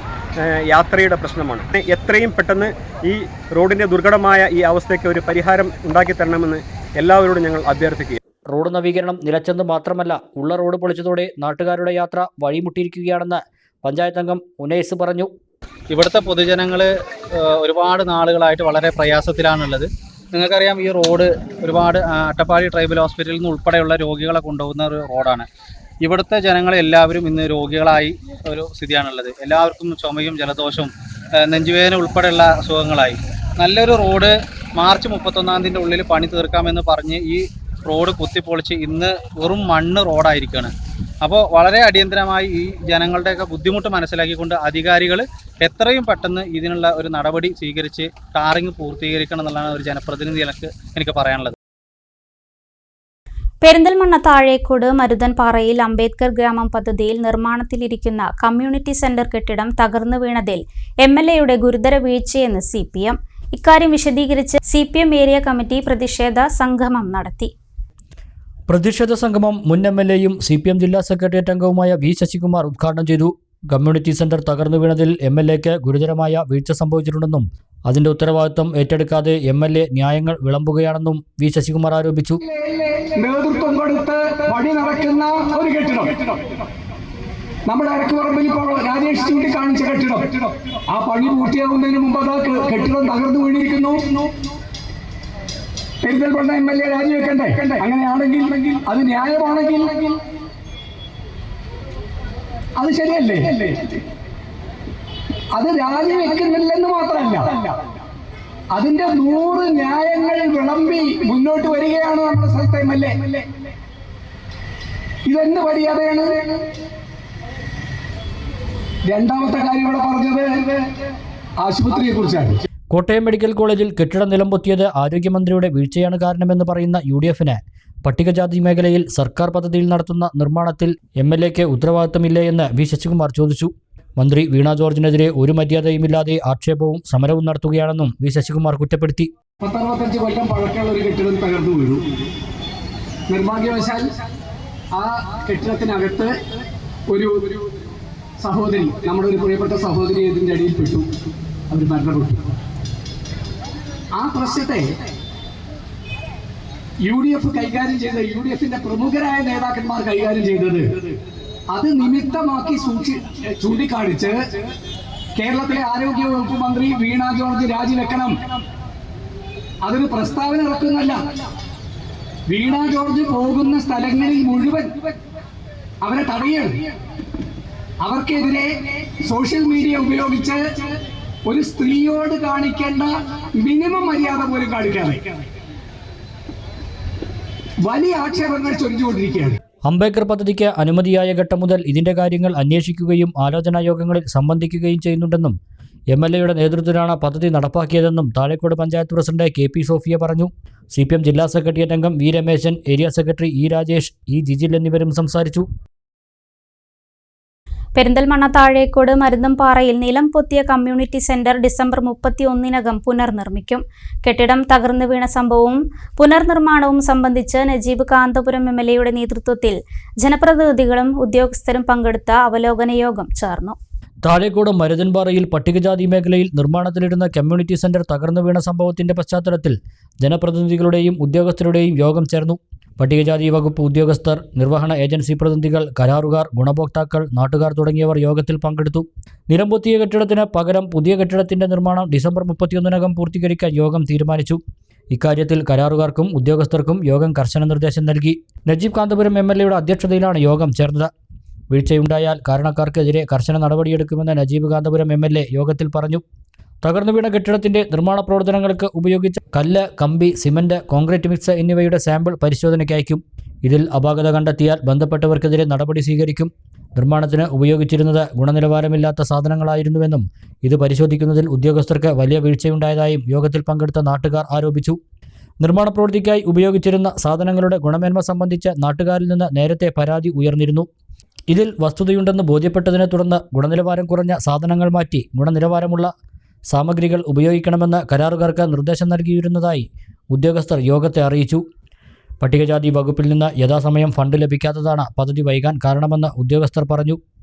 യാത്രയുടെ പ്രശ്നമാണ്. എത്രയും പെട്ടെന്ന് ഈ റോഡിൻ്റെ ദുർഘടമായ ഈ അവസ്ഥയ്ക്ക് ഒരു പരിഹാരം ഉണ്ടാക്കി തരണമെന്ന് എല്ലാവരോടും ഞങ്ങൾ അഭ്യർത്ഥിക്കുക. റോഡ് നവീകരണം നിലച്ചെന്ന് മാത്രമല്ല, ഉള്ള റോഡ് പൊളിച്ചതോടെ നാട്ടുകാരുടെ യാത്ര വഴിമുട്ടിയിരിക്കുകയാണെന്ന് പഞ്ചായത്ത് അംഗം ഉനൈസ് പറഞ്ഞു. ഇവിടുത്തെ പൊതുജനങ്ങൾ ഒരുപാട് നാളുകളായിട്ട് വളരെ പ്രയാസത്തിലാണുള്ളത്. നിങ്ങൾക്കറിയാം, ഈ റോഡ് ഒരുപാട് അട്ടപ്പാടി ട്രൈബൽ ഹോസ്പിറ്റലിൽ നിന്ന് ഉൾപ്പെടെയുള്ള രോഗികളെ കൊണ്ടുപോകുന്ന ഒരു റോഡാണ്. ഇവിടുത്തെ ജനങ്ങളെല്ലാവരും ഇന്ന് രോഗികളായി ഒരു സ്ഥിതിയാണുള്ളത്. എല്ലാവർക്കും ചുമയും ജലദോഷവും നെഞ്ചുവേദന ഉൾപ്പെടെയുള്ള അസുഖങ്ങളായി. നല്ലൊരു റോഡ് മാർച്ച് 31-ൻ്റെ ഉള്ളിൽ പണി തീർക്കാമെന്ന് പറഞ്ഞ് ഈ റോഡ് കുത്തിപ്പൊളിച്ച് ഇന്ന് വെറും മണ്ണ് റോഡായിരിക്കുകയാണ്. അപ്പോൾ വളരെ അടിയന്തരമായി ഈ ജനങ്ങളുടെയൊക്കെ ബുദ്ധിമുട്ട് മനസ്സിലാക്കിക്കൊണ്ട് അധികാരികൾ എത്രയും പെട്ടെന്ന് ഇതിനുള്ള ഒരു നടപടി സ്വീകരിച്ച് ടാറിങ് പൂർത്തീകരിക്കണം എന്നുള്ളതാണ് ഒരു ജനപ്രതിനിധി എനിക്ക് പറയാനുള്ളത്. പെരിന്തൽമണ്ണ താഴേക്കോട് മരുതൻപാറയിൽ അംബേദ്കർ ഗ്രാമം പദ്ധതിയിൽ നിർമ്മാണത്തിലിരിക്കുന്ന കമ്മ്യൂണിറ്റി സെന്റർ കെട്ടിടം തകർന്നു വീണതിൽ MLAയുടെ ഗുരുതര വീഴ്ചയെന്ന് CPM. ഇക്കാര്യം വിശദീകരിച്ച് CPM ഏരിയ കമ്മിറ്റി പ്രതിഷേധ സംഗമം നടത്തി. പ്രതിഷേധ സംഗമം മുൻ MLAയും CPM ജില്ലാ സെക്രട്ടേറിയറ്റ് അംഗവുമായ V. ശശികുമാർ ഉദ്ഘാടനം ചെയ്തു. കമ്മ്യൂണിറ്റി സെന്റർ തകർന്നു വീണതിൽ MLAയ്ക്ക് ഗുരുതരമായ വീഴ്ച സംഭവിച്ചിട്ടുണ്ടെന്നും അതിന്റെ ഉത്തരവാദിത്വം ഏറ്റെടുക്കാതെ MLA ന്യായങ്ങൾ വിളമ്പുകയാണെന്നും V. ശശികുമാർ ആരോപിച്ചു. നേതൃത്വം കൊടുത്ത് പണി നടക്കുന്ന ഒരു കെട്ടിടം, നമ്മുടെ അരക്കുപറമ്പിൽ ഇപ്പോൾ രാജേഷ് ചൂണ്ടിക്കാണിച്ച കെട്ടിടം, ആ പണി പൂർത്തിയാകുന്നതിന് മുമ്പ് അത് കെട്ടിടം തകർന്നു വീണിരിക്കുന്നു. പെരിന്തൽമണ്ണ MLA രാജിവെക്കണ്ടേ? അങ്ങനെയാണെങ്കിൽ അത് ന്യായമാണെങ്കിൽ അത് ശരിയല്ലേ? അത് രാജിവെക്കുന്നില്ലെന്ന് മാത്രമല്ല, അതിന്റെ 100 ന്യായങ്ങൾ വിളമ്പി മുന്നോട്ട് വരികയാണ് നമ്മുടെ സ്ഥലത്തെ MLA. ഇതെന്ത് മര്യാദയാണ്? രണ്ടാമത്തെ കാര്യം ഇവിടെ പറഞ്ഞത് ആശുപത്രിയെ കുറിച്ചാണ്. കോട്ടയം മെഡിക്കൽ കോളേജിൽ കെട്ടിടം നിലംപൊത്തിയത് ആരോഗ്യമന്ത്രിയുടെ വീഴ്ചയാണ് കാരണമെന്ന് പറയുന്ന UDFന് പട്ടികജാതി മേഖലയിൽ സർക്കാർ പദ്ധതിയിൽ നടത്തുന്ന നിർമ്മാണത്തിൽ MLAയ്ക്ക് ഉത്തരവാദിത്തമില്ലേ എന്ന് V. ശശികുമാർ ചോദിച്ചു. മന്ത്രി വീണ ജോർജിനെതിരെ ഒരു മര്യാദയുമില്ലാതെ ആക്ഷേപവും സമരവും നടത്തുകയാണെന്നും V. ശശികുമാർ കുറ്റപ്പെടുത്തി. 10-65 കൊല്ലം പഴക്കമുള്ള ഒരു കെട്ടിടം തകർന്നു വീണു. നിർഭാഗ്യവശാൽ ആ കെട്ടിടത്തിനകത്ത് ഒരു സഹോദരി, നമ്മുടെ ഒരു പ്രിയപ്പെട്ട സഹോദരി ഇതിൻ്റെ അടിയിൽപ്പെട്ടു, അവർ മരണപ്പെട്ടു. ആ പ്രശ്നത്തെ UDF കൈകാര്യം ചെയ്ത UDFന്റെ പ്രമുഖരായ നേതാക്കന്മാർ കൈകാര്യം ചെയ്തത് അത് നിമിത്തമാക്കി ചൂണ്ടിക്കാണിച്ച് കേരളത്തിലെ ആരോഗ്യവകുപ്പ് മന്ത്രി വീണ ജോർജ് രാജിവെക്കണം. അതൊരു പ്രസ്താവന ഇറക്കുന്നല്ല. വീണ ജോർജ് പോകുന്ന സ്ഥലങ്ങളിൽ മുഴുവൻ അവരെ തടയണം. അവർക്കെതിരെ സോഷ്യൽ മീഡിയ ഉപയോഗിച്ച് ഒരു സ്ത്രീയോട് കാണിക്കേണ്ട മിനിമം മര്യാദ പോലും കാണിക്കാതെ വലിയ ആക്ഷേപങ്ങൾ ചൊരിഞ്ഞുകൊണ്ടിരിക്കുകയാണ്. അംബേദ്കർ പദ്ധതിക്ക് അനുമതിയായ ഘട്ടം മുതൽ ഇതിന്റെ കാര്യങ്ങൾ അന്വേഷിക്കുകയും ആലോചനാ യോഗങ്ങളിൽ സംബന്ധിക്കുകയും ചെയ്യുന്നുണ്ടെന്നും MLAയുടെ നേതൃത്വത്തിലാണ് പദ്ധതി നടപ്പാക്കിയതെന്നും Thazhekode panchayat president KP Sophia പറഞ്ഞു. CPM ജില്ലാ സെക്രട്ടേറിയറ്റ് അംഗം V. Rameshan, area secretary E. Rajesh, E. Jijil എന്നിവരും സംസാരിച്ചു. പെരിന്തൽമണ്ണ താഴേക്കോട് മരുതൻപാറയിൽ നിലം പൊത്തിയ കമ്മ്യൂണിറ്റി സെന്റർ ഡിസംബർ 31-നകം പുനർനിർമ്മിക്കും. കെട്ടിടം തകർന്നു വീണ സംഭവവും പുനർനിർമ്മാണവും സംബന്ധിച്ച് നജീബ് കാന്തപുരം MLAയുടെ നേതൃത്വത്തിൽ ജനപ്രതിനിധികളും ഉദ്യോഗസ്ഥരും പങ്കെടുത്ത അവലോകന യോഗം ചേർന്നു. താഴേക്കോട് മരുതൻപാറയിൽ പട്ടികജാതി മേഖലയിൽ നിർമ്മാണത്തിലിരുന്ന കമ്മ്യൂണിറ്റി സെന്റർ തകർന്നു വീണ സംഭവത്തിന്റെ പശ്ചാത്തലത്തിൽ ജനപ്രതിനിധികളുടെയും ഉദ്യോഗസ്ഥരുടെയും യോഗം ചേർന്നു. പട്ടികജാതി വകുപ്പ് ഉദ്യോഗസ്ഥർ, നിർവഹണ ഏജൻസി പ്രതിനിധികൾ, കരാറുകാർ, ഗുണഭോക്താക്കൾ, നാട്ടുകാർ തുടങ്ങിയവർ യോഗത്തിൽ പങ്കെടുത്തു. നിലംപൊത്തിയ കെട്ടിടത്തിന് പകരം പുതിയ കെട്ടിടത്തിന്റെ നിർമ്മാണം ഡിസംബർ 31-നകം പൂർത്തീകരിക്കാൻ യോഗം തീരുമാനിച്ചു. ഇക്കാര്യത്തിൽ കരാറുകാർക്കും ഉദ്യോഗസ്ഥർക്കും യോഗം കർശന നിർദ്ദേശം നൽകി. നജീബ് കാന്തപുരം MLAയുടെ അധ്യക്ഷതയിലാണ് യോഗം ചേർന്നത്. വീഴ്ചയുണ്ടായാൽ കാരണക്കാർക്കെതിരെ കർശന നടപടിയെടുക്കുമെന്ന് നജീബ് കാന്തപുരം MLA യോഗത്തിൽ പറഞ്ഞു. തകർന്നു വീണ കെട്ടിടത്തിന്റെ നിർമ്മാണ പ്രവർത്തനങ്ങൾക്ക് ഉപയോഗിച്ച കല്ല്, കമ്പി, സിമന്റ്, കോൺക്രീറ്റ് മിക്സ് എന്നിവയുടെ സാമ്പിൾ പരിശോധനയ്ക്ക് അയക്കും. ഇതിൽ അപാകത കണ്ടെത്തിയാൽ ബന്ധപ്പെട്ടവർക്കെതിരെ നടപടി സ്വീകരിക്കും. നിർമ്മാണത്തിന് ഉപയോഗിച്ചിരുന്നത് ഗുണനിലവാരമില്ലാത്ത സാധനങ്ങളായിരുന്നുവെന്നും ഇത് പരിശോധിക്കുന്നതിൽ ഉദ്യോഗസ്ഥർക്ക് വലിയ വീഴ്ചയുണ്ടായതായും യോഗത്തിൽ പങ്കെടുത്ത നാട്ടുകാർ ആരോപിച്ചു. നിർമ്മാണ പ്രവൃത്തിക്കായി ഉപയോഗിച്ചിരുന്ന സാധനങ്ങളുടെ ഗുണമേന്മ സംബന്ധിച്ച് നാട്ടുകാരിൽ നിന്ന് നേരത്തെ പരാതി ഉയർന്നിരുന്നു. ഇതിൽ വസ്തുതയുണ്ടെന്ന് ബോധ്യപ്പെട്ടതിനെ തുടർന്ന് ഗുണനിലവാരം കുറഞ്ഞ സാധനങ്ങൾ മാറ്റി ഗുണനിലവാരമുള്ള സാമഗ്രികൾ ഉപയോഗിക്കണമെന്ന് കരാറുകാർക്ക് നിർദ്ദേശം നൽകിയിരുന്നതായി ഉദ്യോഗസ്ഥർ യോഗത്തെ അറിയിച്ചു. പട്ടികജാതി വകുപ്പിൽ നിന്ന് യഥാസമയം ഫണ്ട് ലഭിക്കാത്തതാണ് പദ്ധതി വൈകാൻ കാരണമെന്ന് ഉദ്യോഗസ്ഥർ പറഞ്ഞു.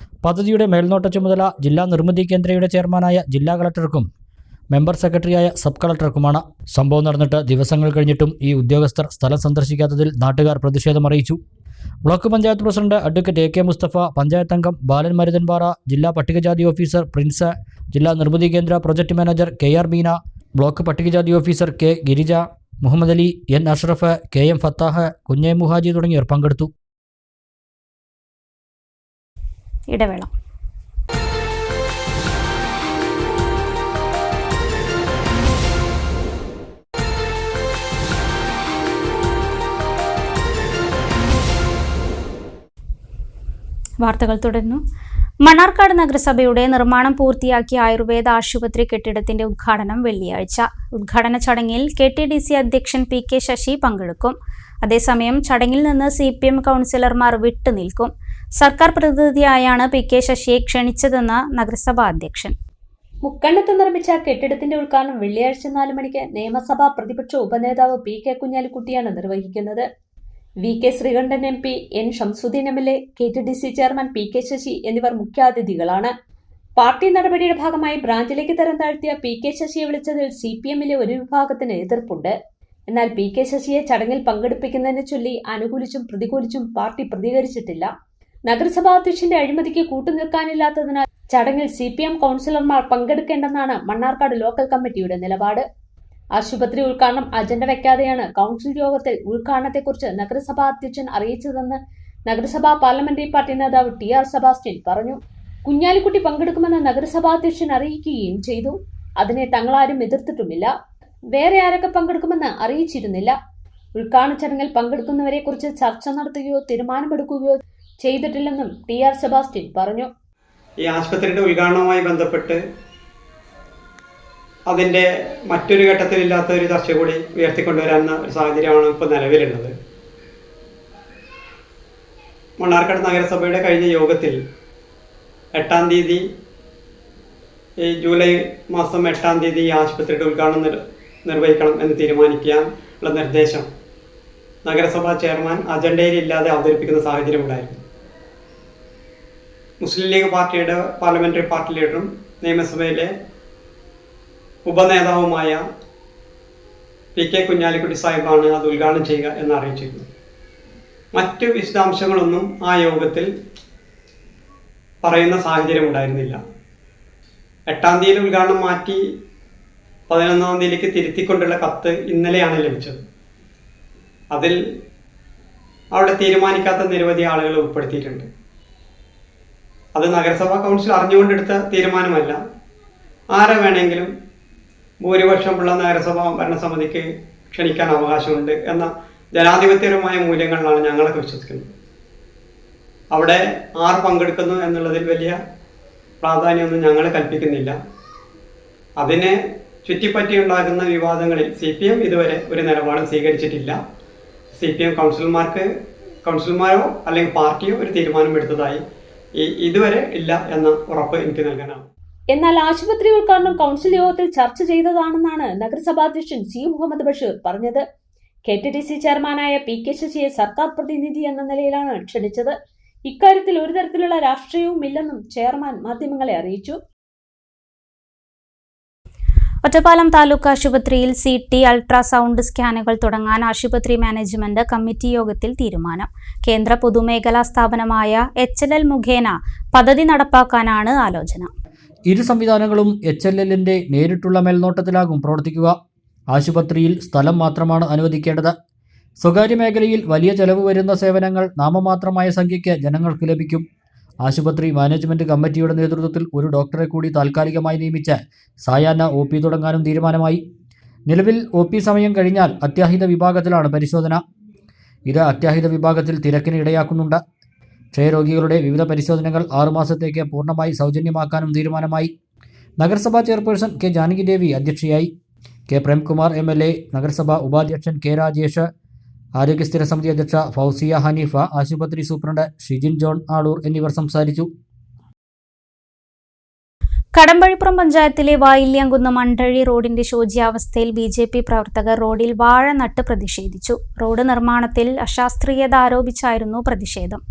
പദ്ധതിയുടെ മേൽനോട്ട ചുമതല ജില്ലാ നിർമ്മിതി കേന്ദ്രയുടെ ചെയർമാനായ ജില്ലാ കളക്ടർക്കും മെമ്പർ സെക്രട്ടറിയായ സബ് കളക്ടർക്കുമാണ്. സംഭവം നടന്നിട്ട് ദിവസങ്ങൾ കഴിഞ്ഞിട്ടും ഈ ഉദ്യോഗസ്ഥർ സ്ഥലം സന്ദർശിക്കാത്തതിൽ നാട്ടുകാർ പ്രതിഷേധമറിയിച്ചു. Block panchayat president advocate AK Musthafa, panchayat അംഗം ബാലൻ മരുതൻപാറ, ജില്ലാ പട്ടികജാതി ഓഫീസർ പ്രിൻസ്, ജില്ലാ Nirmithi Kendra project manager KR Meena, block പട്ടികജാതി officer K. Girija, Muhammad Ali, N Ashraf, K M Fathah, Kunhe Muhaji തുടങ്ങിയവർ പങ്കെടുത്തു. ഇടവേള. വാർത്തകൾ തുടരുന്നു. മണ്ണാർക്കാട് നഗരസഭയുടെ നിർമ്മാണം പൂർത്തിയാക്കിയ ആയുർവേദ ആശുപത്രി കെട്ടിടത്തിന്റെ ഉദ്ഘാടനം വെള്ളിയാഴ്ച. ഉദ്ഘാടന ചടങ്ങിൽ KTDC അധ്യക്ഷൻ PK ശശി പങ്കെടുക്കും. അതേസമയം ചടങ്ങിൽ നിന്ന് CPM കൗൺസിലർമാർ വിട്ടുനിൽക്കും. സർക്കാർ പ്രതിനിധിയായാണ് PK ശശിയെ ക്ഷണിച്ചതെന്ന് നഗരസഭാ അധ്യക്ഷൻ. മുക്കണ്ണത്ത് നിർമ്മിച്ച കെട്ടിടത്തിന്റെ ഉദ്ഘാടനം വെള്ളിയാഴ്ച 4 മണിക്ക് നിയമസഭാ പ്രതിപക്ഷ ഉപനേതാവ് PK കുഞ്ഞാലിക്കുട്ടിയാണ് നിർവഹിക്കുന്നത്. VK Sreekandan MP, N Shamsuddin MLA, KTDC chairman PK Sasi എന്നിവർ മുഖ്യാതിഥികളാണ്. പാർട്ടി നടപടിയുടെ ഭാഗമായി ബ്രാഞ്ചിലേക്ക് തരം താഴ്ത്തിയ PK ശശിയെ വിളിച്ചതിൽ CPMലെ ഒരു വിഭാഗത്തിന് എതിർപ്പുണ്ട്. എന്നാൽ PK ശശിയെ ചടങ്ങിൽ പങ്കെടുപ്പിക്കുന്നതിനെ ചൊല്ലി അനുകൂലിച്ചും പ്രതികൂലിച്ചും പാർട്ടി പ്രതികരിച്ചിട്ടില്ല. നഗരസഭാ അധ്യക്ഷന്റെ അഴിമതിക്ക് കൂട്ടുനിൽക്കാനില്ലാത്തതിനാൽ ചടങ്ങിൽ CPM കൗൺസിലർമാർ പങ്കെടുക്കേണ്ടെന്നാണ് മണ്ണാർക്കാട് ലോക്കൽ കമ്മിറ്റിയുടെ നിലപാട്. ആശുപത്രി ഉദ്ഘാടനം അജണ്ട വയ്ക്കാതെയാണ് കൗൺസിൽ യോഗത്തിൽ ഉദ്ഘാടനത്തെക്കുറിച്ച് നഗരസഭാ അധ്യക്ഷൻ അറിയിച്ചതെന്ന് നഗരസഭാ പാർലമെന്ററി പാർട്ടി നേതാവ് TR സെബാസ്റ്റ്യൻ പറഞ്ഞു. കുഞ്ഞാലിക്കുട്ടി പങ്കെടുക്കുമെന്ന് നഗരസഭാ അധ്യക്ഷൻ അറിയിക്കുകയും ചെയ്തു. അതിനെ തങ്ങളാരും എതിർത്തിട്ടുമില്ല. വേറെ ആരൊക്കെ പങ്കെടുക്കുമെന്ന് അറിയിച്ചിരുന്നില്ല. ഉദ്ഘാടന ചടങ്ങിൽ പങ്കെടുക്കുന്നവരെക്കുറിച്ച് ചർച്ച നടത്തുകയോ തീരുമാനമെടുക്കുകയോ ചെയ്തിട്ടില്ലെന്നും TR സെബാസ്റ്റ്യൻ പറഞ്ഞു. ഈ ആശുപത്രിയുടെ ഉദ്ഘാടനവുമായി ബന്ധപ്പെട്ട് അതിൻ്റെ മറ്റൊരു ഘട്ടത്തിലില്ലാത്ത ഒരു ചർച്ച കൂടി ഉയർത്തിക്കൊണ്ടുവരാവുന്ന ഒരു സാഹചര്യമാണ് ഇപ്പോൾ നിലവിലുള്ളത്. മണ്ണാർക്കാട് നഗരസഭയുടെ കഴിഞ്ഞ യോഗത്തിൽ 8-ാം തീയതി ജൂലൈ മാസം 8-ാം തീയതി ഈ ആശുപത്രിയുടെ ഉദ്ഘാടനം നിർവഹിക്കണം എന്ന് തീരുമാനിക്കാനുള്ള നിർദ്ദേശം നഗരസഭാ ചെയർമാൻ അജണ്ടയിൽ ഇല്ലാതെ അവതരിപ്പിക്കുന്ന സാഹചര്യം ഉണ്ടായിരുന്നു. മുസ്ലിം ലീഗ് പാർട്ടിയുടെ പാർലമെന്ററി പാർട്ടി ലീഡറും നിയമസഭയിലെ ഉപനേതാവുമായ PK കുഞ്ഞാലിക്കുട്ടി സാഹിബാണ് അത് ഉദ്ഘാടനം ചെയ്യുക എന്ന് അറിയിച്ചിരുന്നു. മറ്റ് വിശദാംശങ്ങളൊന്നും ആ യോഗത്തിൽ പറയുന്ന സാഹചര്യം ഉണ്ടായിരുന്നില്ല. 8-ാം തീയതി ഉദ്ഘാടനം മാറ്റി 11-ാം തീയതിയിലേക്ക് തിരുത്തിക്കൊണ്ടുള്ള കത്ത് ഇന്നലെയാണ് ലഭിച്ചത്. അതിൽ അവിടെ തീരുമാനിക്കാത്ത നിരവധി ആളുകൾ ഉൾപ്പെടുത്തിയിട്ടുണ്ട്. അത് നഗരസഭാ കൗൺസിൽ അറിഞ്ഞുകൊണ്ടെടുത്ത തീരുമാനമല്ല. ആരെ വേണമെങ്കിലും ഭൂരിപക്ഷമുള്ള നഗരസഭാ ഭരണസമിതിക്ക് ക്ഷണിക്കാൻ അവകാശമുണ്ട് എന്ന ജനാധിപത്യപരമായ മൂല്യങ്ങളിലാണ് ഞങ്ങളൊക്കെ വിശ്വസിക്കുന്നത്. അവിടെ ആർ പങ്കെടുക്കുന്നു എന്നുള്ളതിൽ വലിയ പ്രാധാന്യമൊന്നും ഞങ്ങൾ കൽപ്പിക്കുന്നില്ല. അതിനെ ചുറ്റിപ്പറ്റി ഉണ്ടാകുന്ന വിവാദങ്ങളിൽ CPM ഇതുവരെ ഒരു നിലപാടും സ്വീകരിച്ചിട്ടില്ല. CPM കൗൺസിലർമാരോ അല്ലെങ്കിൽ പാർട്ടിയോ ഒരു തീരുമാനമെടുത്തതായി ഇതുവരെ ഇല്ല എന്ന ഉറപ്പ് എനിക്ക് നൽകാനാണ്. എന്നാൽ ആശുപത്രി ഉദ്ഘാടനം കൗൺസിൽ യോഗത്തിൽ ചർച്ച ചെയ്തതാണെന്നാണ് നഗരസഭാധ്യക്ഷൻ C മുഹമ്മദ് ബഷീർ പറഞ്ഞത്. KTDC ചെയർമാനായ PK ശശിയെ സർക്കാർ പ്രതിനിധി എന്ന നിലയിലാണ് ക്ഷണിച്ചത്. ഇക്കാര്യത്തിൽ ഒരു തരത്തിലുള്ള രാഷ്ട്രീയവും ഇല്ലെന്നും ചെയർമാൻ മാധ്യമങ്ങളെ അറിയിച്ചു. ഒറ്റപ്പാലം താലൂക്ക് ആശുപത്രിയിൽ CT അൾട്രാസൗണ്ട് സ്കാനുകൾ തുടങ്ങാൻ ആശുപത്രി മാനേജ്മെന്റ് കമ്മിറ്റി യോഗത്തിൽ തീരുമാനം. കേന്ദ്ര പൊതുമേഖലാ സ്ഥാപനമായ HLL മുഖേന പദ്ധതി നടപ്പാക്കാനാണ് ആലോചന. ഇരു സംവിധാനങ്ങളും HLLന്റെ നേരിട്ടുള്ള മേൽനോട്ടത്തിലാകും പ്രവർത്തിക്കുക. ആശുപത്രിയിൽ സ്ഥലം മാത്രമാണ് അനുവദിക്കേണ്ടത്. സ്വകാര്യ മേഖലയിൽ വലിയ ചെലവ് വരുന്ന സേവനങ്ങൾ നാമമാത്രമായ സംഖ്യയ്ക്ക് ജനങ്ങൾക്ക് ലഭിക്കും. ആശുപത്രി മാനേജ്മെന്റ് കമ്മിറ്റിയുടെ നേതൃത്വത്തിൽ ഒരു ഡോക്ടറെ കൂടി താൽക്കാലികമായി നിയമിച്ച് സായാഹ്ന OP തുടങ്ങാനും തീരുമാനമായി. നിലവിൽ OP സമയം കഴിഞ്ഞാൽ അത്യാഹിത വിഭാഗത്തിലാണ് പരിശോധന. ഇത് അത്യാഹിത വിഭാഗത്തിൽ തിരക്കിന് ഇടയാക്കുന്നുണ്ട്. ക്ഷയരോഗികളുടെ വിവിധ പരിശോധനകൾ 6 മാസത്തേക്ക് പൂർണ്ണമായി സൗജന്യമാക്കാനും തീരുമാനമായി. നഗരസഭാ ചെയർപേഴ്സൺ K ജാനകി ദേവി അധ്യക്ഷയായി. K പ്രേംകുമാർ MLA, നഗരസഭാ ഉപാധ്യക്ഷൻ K രാജേഷ്, ആരോഗ്യസ്ഥിര സമിതി അധ്യക്ഷ ഫൗസിയ ഹനീഫ, ആശുപത്രി സൂപ്രണ്ട് ഷിജിൻ ജോൺ ആളൂർ എന്നിവർ സംസാരിച്ചു. കടമ്പഴിപ്പുറം പഞ്ചായത്തിലെ വായില്യാംകുന്ന് മണ്ടഴി റോഡിന്റെ ശോച്യാവസ്ഥയിൽ BJP പ്രവർത്തകർ റോഡിൽ വാഴ നട്ട് പ്രതിഷേധിച്ചു. റോഡ് നിർമ്മാണത്തിൽ അശാസ്ത്രീയത ആരോപിച്ചായിരുന്നു പ്രതിഷേധം.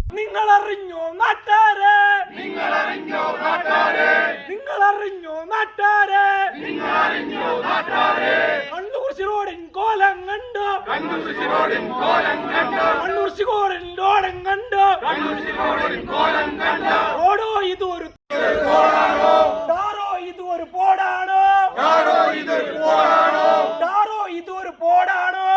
ഇതൊരു പോടാണോ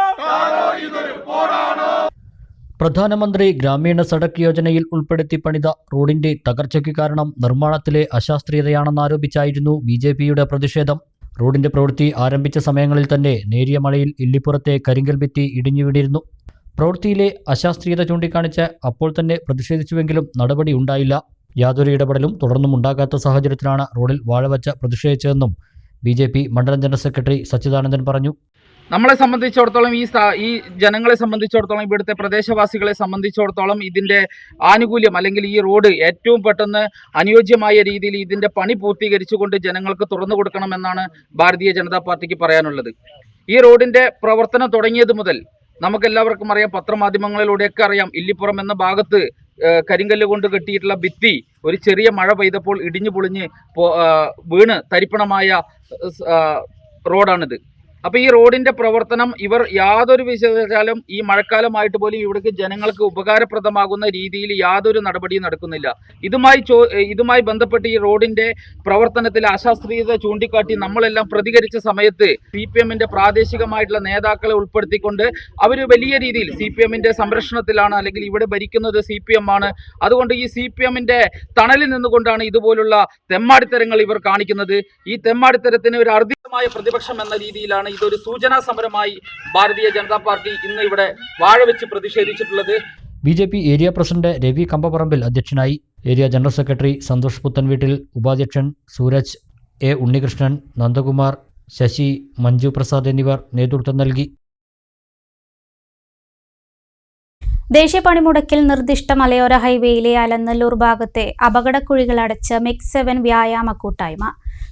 പ്രധാനമന്ത്രി ഗ്രാമീണ സഡക് യോജനയിൽ ഉൾപ്പെടുത്തി പണിത റോഡിന്റെ തകർച്ചയ്ക്ക് കാരണം നിർമ്മാണത്തിലെ അശാസ്ത്രീയതയാണെന്നാരോപിച്ചായിരുന്നു BJPയുടെ പ്രതിഷേധം. റോഡിന്റെ പ്രവൃത്തി ആരംഭിച്ച സമയങ്ങളിൽ തന്നെ നേരിയ മഴയിൽ ഇല്ലിപ്പുറത്തെ കരിങ്കൽ ഭിത്തി ഇടിഞ്ഞു വീണിരുന്നു. പ്രവൃത്തിയിലെ അശാസ്ത്രീയത ചൂണ്ടിക്കാണിച്ച് അപ്പോൾ തന്നെ പ്രതിഷേധിച്ചുവെങ്കിലും നടപടി ഉണ്ടായില്ല. യാതൊരു ഇടപെടലും തുടർന്നും ഉണ്ടാകാത്ത സാഹചര്യത്തിലാണ് റോഡിൽ വാഴവച്ച് പ്രതിഷേധിച്ചതെന്നും BJP മണ്ഡലം ജനറൽ സെക്രട്ടറി സച്ചിദാനന്ദൻ പറഞ്ഞു. നമ്മളെ സംബന്ധിച്ചിടത്തോളം ഈ ജനങ്ങളെ സംബന്ധിച്ചിടത്തോളം ഇവിടുത്തെ പ്രദേശവാസികളെ സംബന്ധിച്ചിടത്തോളം ഇതിൻ്റെ ആനുകൂല്യം അല്ലെങ്കിൽ ഈ റോഡ് ഏറ്റവും പെട്ടെന്ന് അനുയോജ്യമായ രീതിയിൽ ഇതിൻ്റെ പണി പൂർത്തീകരിച്ചുകൊണ്ട് ജനങ്ങൾക്ക് തുറന്നു കൊടുക്കണമെന്നാണ് ഭാരതീയ ജനതാ പാർട്ടിക്ക് പറയാനുള്ളത്. ഈ റോഡിൻ്റെ പ്രവർത്തനം തുടങ്ങിയത് മുതൽ നമുക്കെല്ലാവർക്കും അറിയാം, പത്രമാധ്യമങ്ങളിലൂടെയൊക്കെ അറിയാം, ഇല്ലിപ്പുറം എന്ന ഭാഗത്ത് കരിങ്കല്ല് കൊണ്ട് കെട്ടിയിട്ടുള്ള ഭിത്തി ഒരു ചെറിയ മഴ പെയ്തപ്പോൾ ഇടിഞ്ഞു പൊളിഞ്ഞ് വീണ് തരിപ്പണമായ റോഡാണിത്. അപ്പോൾ ഈ റോഡിൻ്റെ പ്രവർത്തനം ഇവർ യാതൊരു വിശേഷാലും ഈ മഴക്കാലമായിട്ട് പോലും ഇവിടേക്ക് ജനങ്ങൾക്ക് ഉപകാരപ്രദമാകുന്ന രീതിയിൽ യാതൊരു നടപടിയും നടക്കുന്നില്ല. ഇതുമായി ബന്ധപ്പെട്ട് ഈ റോഡിൻ്റെ പ്രവർത്തനത്തിൽ അശാസ്ത്രീയത ചൂണ്ടിക്കാട്ടി നമ്മളെല്ലാം പ്രതികരിച്ച സമയത്ത് CPMന്റെ പ്രാദേശികമായിട്ടുള്ള നേതാക്കളെ ഉൾപ്പെടുത്തിക്കൊണ്ട് അവർ വലിയ രീതിയിൽ CPMന്റെ സംരക്ഷണത്തിലാണ്, അല്ലെങ്കിൽ ഇവിടെ ഭരിക്കുന്നത് CPM ആണ്, അതുകൊണ്ട് ഈ CPMന്റെ തണലിൽ നിന്നുകൊണ്ടാണ് ഇതുപോലുള്ള തെമ്മാടിത്തരങ്ങൾ ഇവർ കാണിക്കുന്നത്. ഈ തെമ്മാടിത്തരത്തിന് ഒരു അർഹിതമായ പ്രതിപക്ഷം എന്ന രീതിയിലാണ് ഇതൊരു സൂചനാ സമരമായി ഭാരതീയ ജനതാ പാർട്ടി ഇന്ന് ഇവിടെ വാഴവെച്ച് പ്രതിഷേധിച്ചിട്ടുള്ളത്. BJP area president Ravi Kambaparambil അധ്യക്ഷനായി. ഏരിയ ജനറൽ സെക്രട്ടറി സന്തോഷ് പുത്തൻവീട്ടിൽ, ഉപാധ്യക്ഷൻ സൂരജ് A. ഉണ്ണികൃഷ്ണൻ, നന്ദകുമാർ, ശശി, മഞ്ജു പ്രസാദ് എന്നിവർ നേതൃത്വം നൽകി. ദേശീയ പണിമുടക്കിൽ നിർദ്ദിഷ്ട മലയോര ഹൈവേയിലെ അലനല്ലൂർ ഭാഗത്തെ അപകടക്കുഴികൾ അടച്ച് MEC7 വ്യായാമ കൂട്ടായ്മ.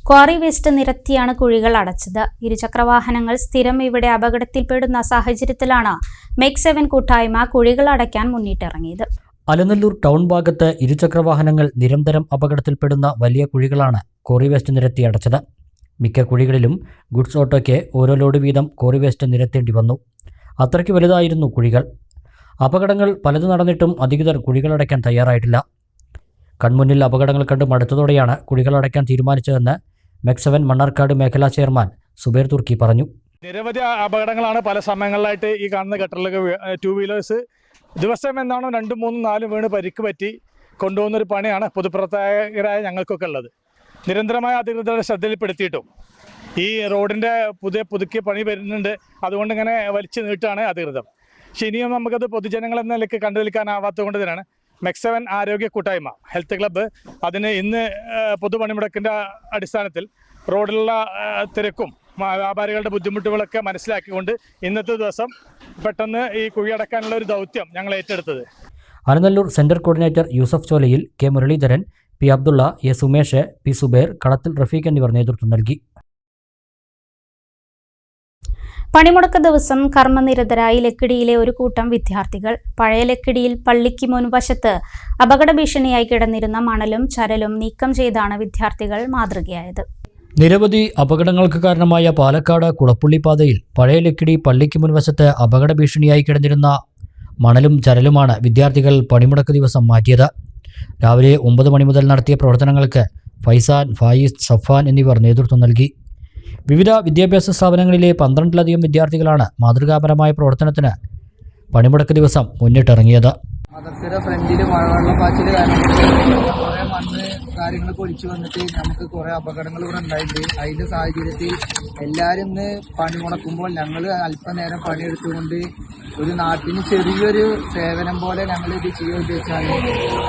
ക്വാറി വേസ്റ്റ് നിരത്തിയാണ് കുഴികൾ അടച്ചത്. ഇരുചക്രവാഹനങ്ങൾ സ്ഥിരം ഇവിടെ അപകടത്തിൽപ്പെടുന്ന സാഹചര്യത്തിലാണ് MEC7 കൂട്ടായ്മ കുഴികൾ അടയ്ക്കാൻ മുന്നിട്ടിറങ്ങിയത്. അലനല്ലൂർ ടൗൺ ഭാഗത്ത് ഇരുചക്രവാഹനങ്ങൾ നിരന്തരം അപകടത്തിൽപ്പെടുന്ന വലിയ കുഴികളാണ് ക്വാറി വേസ്റ്റ് നിരത്തി അടച്ചത്. മിക്ക കുഴികളിലും ഗുഡ്സ് ഓട്ടോയ്ക്ക് ഓരോ ലോഡ് വീതം ക്വാറി വേസ്റ്റ് നിരത്തേണ്ടി വന്നു. അത്രയ്ക്ക് വലുതായിരുന്നു കുഴികൾ. അപകടങ്ങൾ പലത് നടന്നിട്ടും അധികൃതർ കുഴികളടയ്ക്കാൻ തയ്യാറായിട്ടില്ല. കൺമുന്നിൽ അപകടങ്ങൾ കണ്ട് മടുത്തതോടെയാണ് കുഴികളടയ്ക്കാൻ തീരുമാനിച്ചതെന്ന് MEC7 മണ്ണാർക്കാട് മേഖലാ ചെയർമാൻ സുബൈർ തുർക്കി പറഞ്ഞു. നിരവധി അപകടങ്ങളാണ് പല സമയങ്ങളിലായിട്ട് ഈ കാണുന്ന ഗട്ടറിലൊക്കെ 2 വീലേഴ്സ് ദിവസം എന്നാണോ 2, 3, 4 വീണ് പരിക്ക് പറ്റി കൊണ്ടുപോകുന്നൊരു പണിയാണ് പൊതുപ്രവർത്തകരായ ഞങ്ങൾക്കൊക്കെ ഉള്ളത്. നിരന്തരമായ അധികൃതരുടെ ശ്രദ്ധയിൽപ്പെടുത്തിയിട്ടും ഈ റോഡിൻ്റെ പുതുക്കിയ പണി വരുന്നുണ്ട്. അതുകൊണ്ട് ഇങ്ങനെ വലിച്ചു നീട്ടാണ് അധികൃതർ. പക്ഷേ ഇനിയും നമുക്കത് പൊതുജനങ്ങളെന്ന നിലയ്ക്ക് കണ്ടു നിൽക്കാനാവാത്തത് കൊണ്ട് തന്നെയാണ് MEC7 ആരോഗ്യ കൂട്ടായ്മ ഹെൽത്ത് ക്ലബ്ബ് അതിന് ഇന്ന് പൊതുപണിമുടക്കിൻ്റെ അടിസ്ഥാനത്തിൽ റോഡിലുള്ള തിരക്കും വ്യാപാരികളുടെ ബുദ്ധിമുട്ടുകളൊക്കെ മനസ്സിലാക്കിക്കൊണ്ട് ഇന്നത്തെ ദിവസം പെട്ടെന്ന് ഈ കുഴിയടക്കാനുള്ള ഒരു ദൗത്യം ഞങ്ങൾ ഏറ്റെടുത്തത്. Alanallur centre coordinator Yusuf Cholayil, K. Muralidharan, P. Abdullah, A. Sumesh, P. Zubair, Kalathil Rafeeq എന്നിവർ നേതൃത്വം നൽകി. പണിമുടക്ക് ദിവസം കർമ്മനിരതരായി ലക്കിടിയിലെ ഒരു കൂട്ടം വിദ്യാർത്ഥികൾ. പഴയ ലക്കിടിയിൽ പള്ളിക്ക് മുൻവശത്ത് അപകട ഭീഷണിയായി കിടന്നിരുന്ന മണലും ചരലും നീക്കം ചെയ്താണ് വിദ്യാർത്ഥികൾ മാതൃകയായത്. നിരവധി അപകടങ്ങൾക്ക് കാരണമായ പാലക്കാട് കുളപ്പുള്ളി പാതയിൽ പഴയ ലക്കിടി പള്ളിക്ക് മുൻവശത്ത് അപകട ഭീഷണിയായി കിടന്നിരുന്ന മണലും ചരലുമാണ് വിദ്യാർത്ഥികൾ പണിമുടക്ക് ദിവസം മാറ്റിയത്. രാവിലെ 9 മണി മുതൽ നടത്തിയ പ്രവർത്തനങ്ങൾക്ക് ഫൈസാൻ, ഫായിസ്, സഫാൻ എന്നിവർ നേതൃത്വം നൽകി. വിവിധ വിദ്യാഭ്യാസ സ്ഥാപനങ്ങളിലെ 12ലധികം വിദ്യാർത്ഥികളാണ് മാതൃകാപരമായ പ്രവർത്തനത്തിന് പണിമുടക്ക് ദിവസം മുന്നിട്ടിറങ്ങിയത്. മദർസയുടെ ഫ്രണ്ടിൽ മഴവെള്ളം പാച്ചിൽ കാരണം കുറേ മണ്ണ് കാര്യങ്ങളൊക്കെ ഒലിച്ചു വന്നിട്ട് നമുക്ക് കുറേ അപകടങ്ങൾ ഇവിടെ ഉണ്ടായിട്ടുണ്ട്. അതിൻ്റെ സാഹചര്യത്തിൽ എല്ലാവരും ഇന്ന് പണിമുടക്കുമ്പോൾ ഞങ്ങൾ അല്പനേരം പണിയെടുത്തുകൊണ്ട് ഒരു നാട്ടിന് ചെറിയൊരു സേവനം പോലെ ഞങ്ങൾ ഇത് ചെയ്യാൻ ഉദ്ദേശിച്ചാണ്.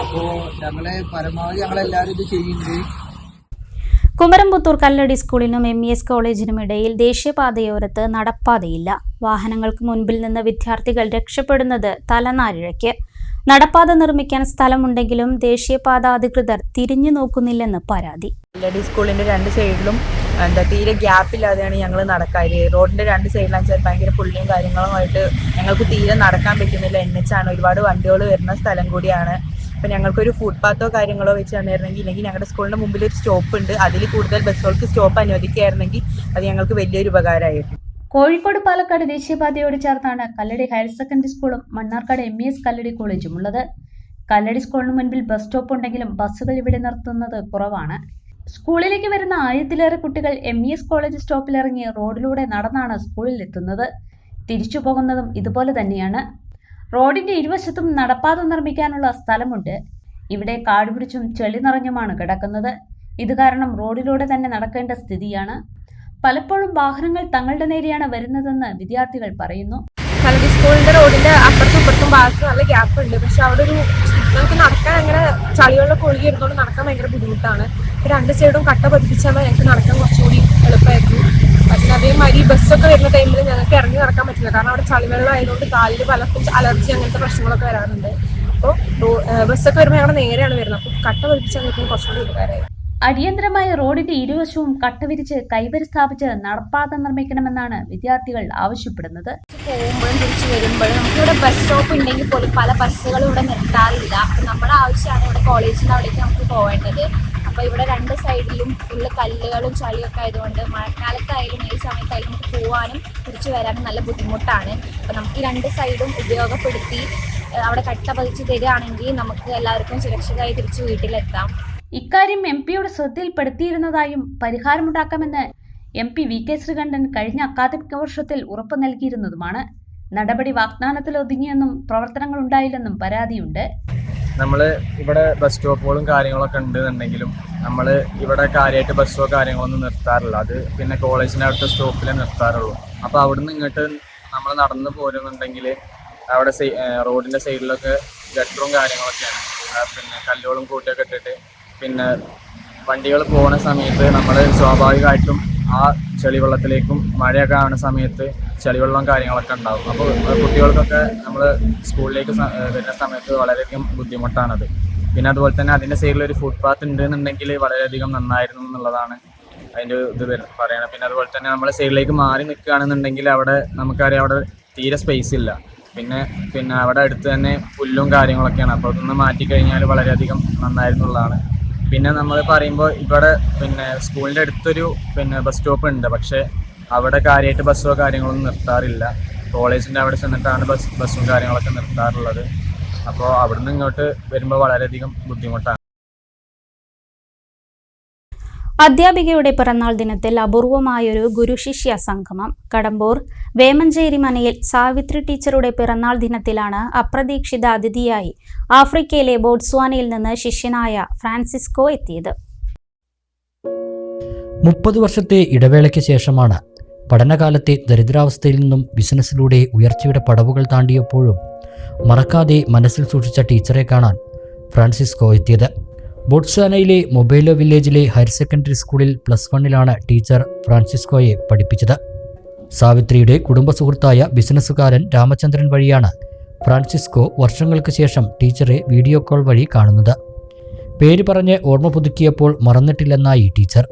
അപ്പോൾ ഞങ്ങളെ പരമാവധി ഞങ്ങളെല്ലാവരും ഇത് ചെയ്യുന്നുണ്ട്. കുമരംപുത്തൂർ കല്ലടി സ്കൂളിനും MES കോളേജിനും ഇടയിൽ ദേശീയപാതയോരത്ത് നടപ്പാതയില്ല. വാഹനങ്ങൾക്ക് മുൻപിൽ നിന്ന് വിദ്യാർത്ഥികൾ രക്ഷപ്പെടുന്നത് തലനാരിഴയ്ക്ക്. നടപ്പാത നിർമ്മിക്കാൻ സ്ഥലമുണ്ടെങ്കിലും ദേശീയപാത അധികൃതർ തിരിഞ്ഞു നോക്കുന്നില്ലെന്ന് പരാതി. കല്ലടി സ്കൂളിന്റെ 2 സൈഡിലും തീരെ ഗ്യാപ്പില്ലാതെയാണ് ഞങ്ങൾ നടക്കാറ്. റോഡിന്റെ 2 സൈഡിലാണെന്ന് വെച്ചാൽ ഭയങ്കര പുള്ളിയും കാര്യങ്ങളുമായിട്ട് ഞങ്ങൾക്ക് തീരെ നടക്കാൻ പറ്റുന്നില്ല. NH ആണ്, ഒരുപാട് വണ്ടികൾ വരുന്ന സ്ഥലം കൂടിയാണ്. അപ്പോൾ ഞങ്ങൾക്കൊരു ഫുട്പാത്തോ കാര്യങ്ങളോ വെച്ച് തന്നിരുന്നെങ്കിൽ, ഇല്ലെങ്കിൽ ഞങ്ങളുടെ സ്കൂളിൻ്റെ മുമ്പിൽ ഒരു സ്റ്റോപ്പ് ഉണ്ട്, അതിൽ കൂടുതൽ ബസ്സുകൾക്ക് സ്റ്റോപ്പ് അനുവദിക്കുകയായിരുന്നെങ്കിൽ അത് ഞങ്ങൾക്ക് വലിയൊരു ഉപകാരമായിരുന്നു. കോഴിക്കോട് പാലക്കാട് ദേശീയപാതയോട് ചേർന്നാണ് കല്ലടി ഹയർ സെക്കൻഡറി സ്കൂളും മണ്ണാർക്കാട് MES കല്ലടി കോളേജും ഉള്ളത്. കല്ലടി സ്കൂളിന് മുൻപിൽ ബസ് സ്റ്റോപ്പ് ഉണ്ടെങ്കിലും ബസ്സുകൾ ഇവിടെ നിർത്തുന്നത് കുറവാണ്. സ്കൂളിലേക്ക് വരുന്ന 1000-ലേറെ കുട്ടികൾ MES കോളേജ് സ്റ്റോപ്പിലിറങ്ങി റോഡിലൂടെ നടന്നാണ് സ്കൂളിൽ എത്തുന്നത്. തിരിച്ചു പോകുന്നതും ഇതുപോലെ തന്നെയാണ്. റോഡിന്റെ ഇരുവശത്തും നടപ്പാത നിർമ്മിക്കാനുള്ള സ്ഥലമുണ്ട്. ഇവിടെ കാടുപിടിച്ചും ചെളി നിറഞ്ഞുമാണ് കിടക്കുന്നത്. ഇത് കാരണം റോഡിലൂടെ തന്നെ നടക്കേണ്ട സ്ഥിതിയാണ്. പലപ്പോഴും വാഹനങ്ങൾ തങ്ങളുടെ നേരെയാണ് വരുന്നതെന്ന് വിദ്യാർത്ഥികൾ പറയുന്നു. കലടി സ്കൂളിന്റെ റോഡിന്റെ അപ്പുറത്തും ഇപ്പുറത്തും ഭാഗത്ത് നല്ല ഗ്യാപ്പ് ഉണ്ട്. പക്ഷെ അവിടെ നമുക്ക് നടക്കാൻ അങ്ങനെ ചളികളിലൊക്കെ ഒഴുകി ഇരുന്നോണ്ട് നടക്കാൻ ഭയങ്കര ബുദ്ധിമുട്ടാണ്. രണ്ട് സൈഡും കട്ട പതിപ്പിച്ചാൽ ഞങ്ങൾക്ക് നടക്കാൻ കുറച്ചുകൂടി എളുപ്പമായിരുന്നു. പിന്നെ അതേമാതിരി ബസ്സൊക്കെ വരുന്ന ടൈമിൽ ഞങ്ങൾക്ക് ഇറങ്ങി നടക്കാൻ പറ്റില്ല. കാരണം അവിടെ ചളിവെള്ളം ആയതുകൊണ്ട് കാലിൽ പലർക്കും അലർജി അങ്ങനത്തെ പ്രശ്നങ്ങളൊക്കെ വരാറുണ്ട്. അപ്പോൾ ബസ്സൊക്കെ വരുമ്പോൾ ഞങ്ങളുടെ നേരെയാണ് വരുന്നത്. അപ്പോൾ കട്ട പതിപ്പിച്ചാൽ ഞങ്ങൾക്ക് കുറച്ചുകൂടി ഉപകാരമായി. അടിയന്തരമായ റോഡിന്റെ ഇരുവശവും കട്ടവിരിച്ച് കൈവരി സ്ഥാപിച്ച് നടപ്പാത നിർമ്മിക്കണമെന്നാണ് വിദ്യാർത്ഥികൾ ആവശ്യപ്പെടുന്നത്. പോകുമ്പോഴും തിരിച്ചു വരുമ്പോഴും നമുക്കിവിടെ ബസ് സ്റ്റോപ്പ് ഉണ്ടെങ്കിൽ പോലും പല ബസ്സുകളും ഇവിടെ നിർത്താറില്ല. അപ്പം നമ്മുടെ ആവശ്യമാണ് ഇവിടെ കോളേജിൻ്റെ അവിടേക്ക് നമുക്ക് പോകേണ്ടത്. അപ്പോൾ ഇവിടെ രണ്ട് സൈഡിലും ഫുള്ള് കല്ലുകളും ചളിയൊക്കെ ആയതുകൊണ്ട് മഴക്കാലത്തായാലും ഈ സമയത്തായാലും നമുക്ക് പോകാനും തിരിച്ചു വരാനും നല്ല ബുദ്ധിമുട്ടാണ്. അപ്പോൾ നമുക്ക് ഈ രണ്ട് സൈഡും ഉപയോഗപ്പെടുത്തി അവിടെ കട്ട പതിച്ച് തരികയാണെങ്കിൽ നമുക്ക് എല്ലാവർക്കും സുരക്ഷിതമായി തിരിച്ച് വീട്ടിലെത്താം. ഇക്കാര്യം എംപിയുടെ ശ്രദ്ധയിൽപ്പെടുത്തിയിരുന്നതായും പരിഹാരമുണ്ടാക്കാമെന്ന് MP VK ശ്രീകണ്ഠൻ കഴിഞ്ഞ അക്കാദമിക വർഷത്തിൽ ഉറപ്പു നൽകിയിരുന്നതുമാണ്. നടപടി വാഗ്ദാനത്തിൽ ഒതുങ്ങിയെന്നും പ്രവർത്തനങ്ങൾ ഉണ്ടായില്ലെന്നും പരാതിയുണ്ട്. നമ്മൾ ഇവിടെ ബസ് സ്റ്റോപ്പുകളും കാര്യങ്ങളൊക്കെ ഉണ്ടെന്നുണ്ടെങ്കിലും നമ്മൾ ഇവിടെ കാര്യമായിട്ട് ബസ്സോ കാര്യങ്ങളൊന്നും നിർത്താറില്ല. അത് പിന്നെ കോളേജിൻ്റെ അടുത്ത സ്റ്റോപ്പിലേ നിർത്താറുള്ളൂ. അപ്പോൾ അവിടുന്ന് ഇങ്ങോട്ട് നമ്മൾ നടന്ന് പോരുന്നുണ്ടെങ്കിൽ അവിടെ റോഡിൻ്റെ സൈഡിലൊക്കെ ഗട്ടറും കാര്യങ്ങളൊക്കെയാണ്. പിന്നെ കല്ലുകളും കൂട്ടിയൊക്കെ ഇട്ടിട്ട് പിന്നെ വണ്ടികൾ പോകുന്ന സമയത്ത് നമ്മൾ സ്വാഭാവികമായിട്ടും ആ ചെളിവെള്ളത്തിലേക്കും മഴയൊക്കെ ആവുന്ന സമയത്ത് ചെളിവെള്ളം കാര്യങ്ങളൊക്കെ ഉണ്ടാകും. അപ്പോൾ കുട്ടികൾക്കൊക്കെ നമ്മൾ സ്കൂളിലേക്ക് വരുന്ന സമയത്ത് വളരെയധികം ബുദ്ധിമുട്ടാണത്. പിന്നെ അതുപോലെ തന്നെ അതിൻ്റെ സൈഡിലൊരു ഫുട്പാത്ത് ഉണ്ടെന്നുണ്ടെങ്കിൽ വളരെയധികം നന്നായിരുന്നു എന്നുള്ളതാണ് അതിൻ്റെ ഇത് പറയണം. പിന്നെ അതുപോലെ തന്നെ നമ്മൾ സൈഡിലേക്ക് മാറി നിൽക്കുകയാണെന്നുണ്ടെങ്കിൽ അവിടെ നമുക്കറിയാം അവിടെ തീരെ സ്പേസ് ഇല്ല. പിന്നെ അവിടെ അടുത്ത് തന്നെ പുല്ലും കാര്യങ്ങളൊക്കെയാണ്. അപ്പോൾ അതൊന്ന് മാറ്റിക്കഴിഞ്ഞാൽ വളരെയധികം നന്നായിരുന്നുള്ളതാണ്. പിന്നെ നമ്മൾ പറയുമ്പോൾ ഇവിടെ പിന്നെ സ്കൂളിൻ്റെ അടുത്തൊരു ബസ് സ്റ്റോപ്പ് ഉണ്ട്. പക്ഷേ അവിടെ കാര്യമായിട്ട് ബസ്സോ കാര്യങ്ങളൊന്നും നിർത്താറില്ല. കോളേജിൻ്റെ അവിടെ ചെന്നിട്ടാണ് ബസ്സും കാര്യങ്ങളൊക്കെ നിർത്താറുള്ളത്. അപ്പോൾ അവിടുന്ന് ഇങ്ങോട്ട് വരുമ്പോൾ വളരെയധികം ബുദ്ധിമുട്ടാണ്. അധ്യാപികയുടെ പിറന്നാൾ ദിനത്തിൽ അപൂർവമായൊരു ഗുരുശിഷ്യ സംഗമം. കടമ്പൂർ വേമഞ്ചേരി മനയിൽ സാവിത്രി ടീച്ചറുടെ പിറന്നാൾ ദിനത്തിലാണ് അപ്രതീക്ഷിത അതിഥിയായി ആഫ്രിക്കയിലെ ബോട്സ്വാനയിൽ നിന്ന് ശിഷ്യനായ ഫ്രാൻസിസ്കോ എത്തിയത്. 30 വർഷത്തെ ഇടവേളയ്ക്ക് ശേഷമാണ് പഠനകാലത്തെ ദരിദ്രാവസ്ഥയിൽ നിന്നും ബിസിനസ്സിലൂടെ ഉയർച്ചയുടെ പടവുകൾ താണ്ടിയപ്പോഴും മറക്കാതെ മനസ്സിൽ സൂക്ഷിച്ച ടീച്ചറെ കാണാൻ ഫ്രാൻസിസ്കോ എത്തിയത്. ബോട്സ്വാനയിലെ മൊബേലോ വില്ലേജിലെ ഹയർ സെക്കൻഡറി സ്കൂളിൽ +1 ടീച്ചർ ഫ്രാൻസിസ്കോയെ പഠിപ്പിച്ചത്. സാവിത്രിയുടെ കുടുംബ സുഹൃത്തായ ബിസിനസ്സുകാരൻ രാമചന്ദ്രൻ വഴിയാണ് ഫ്രാൻസിസ്കോ വർഷങ്ങൾക്ക് ശേഷം ടീച്ചറെ വീഡിയോ കോൾ വഴി കാണുന്നത്. പേര് പറഞ്ഞ് ഓർമ്മ പുതുക്കിയപ്പോൾ മറന്നിട്ടില്ലെന്നായി ടീച്ചർ.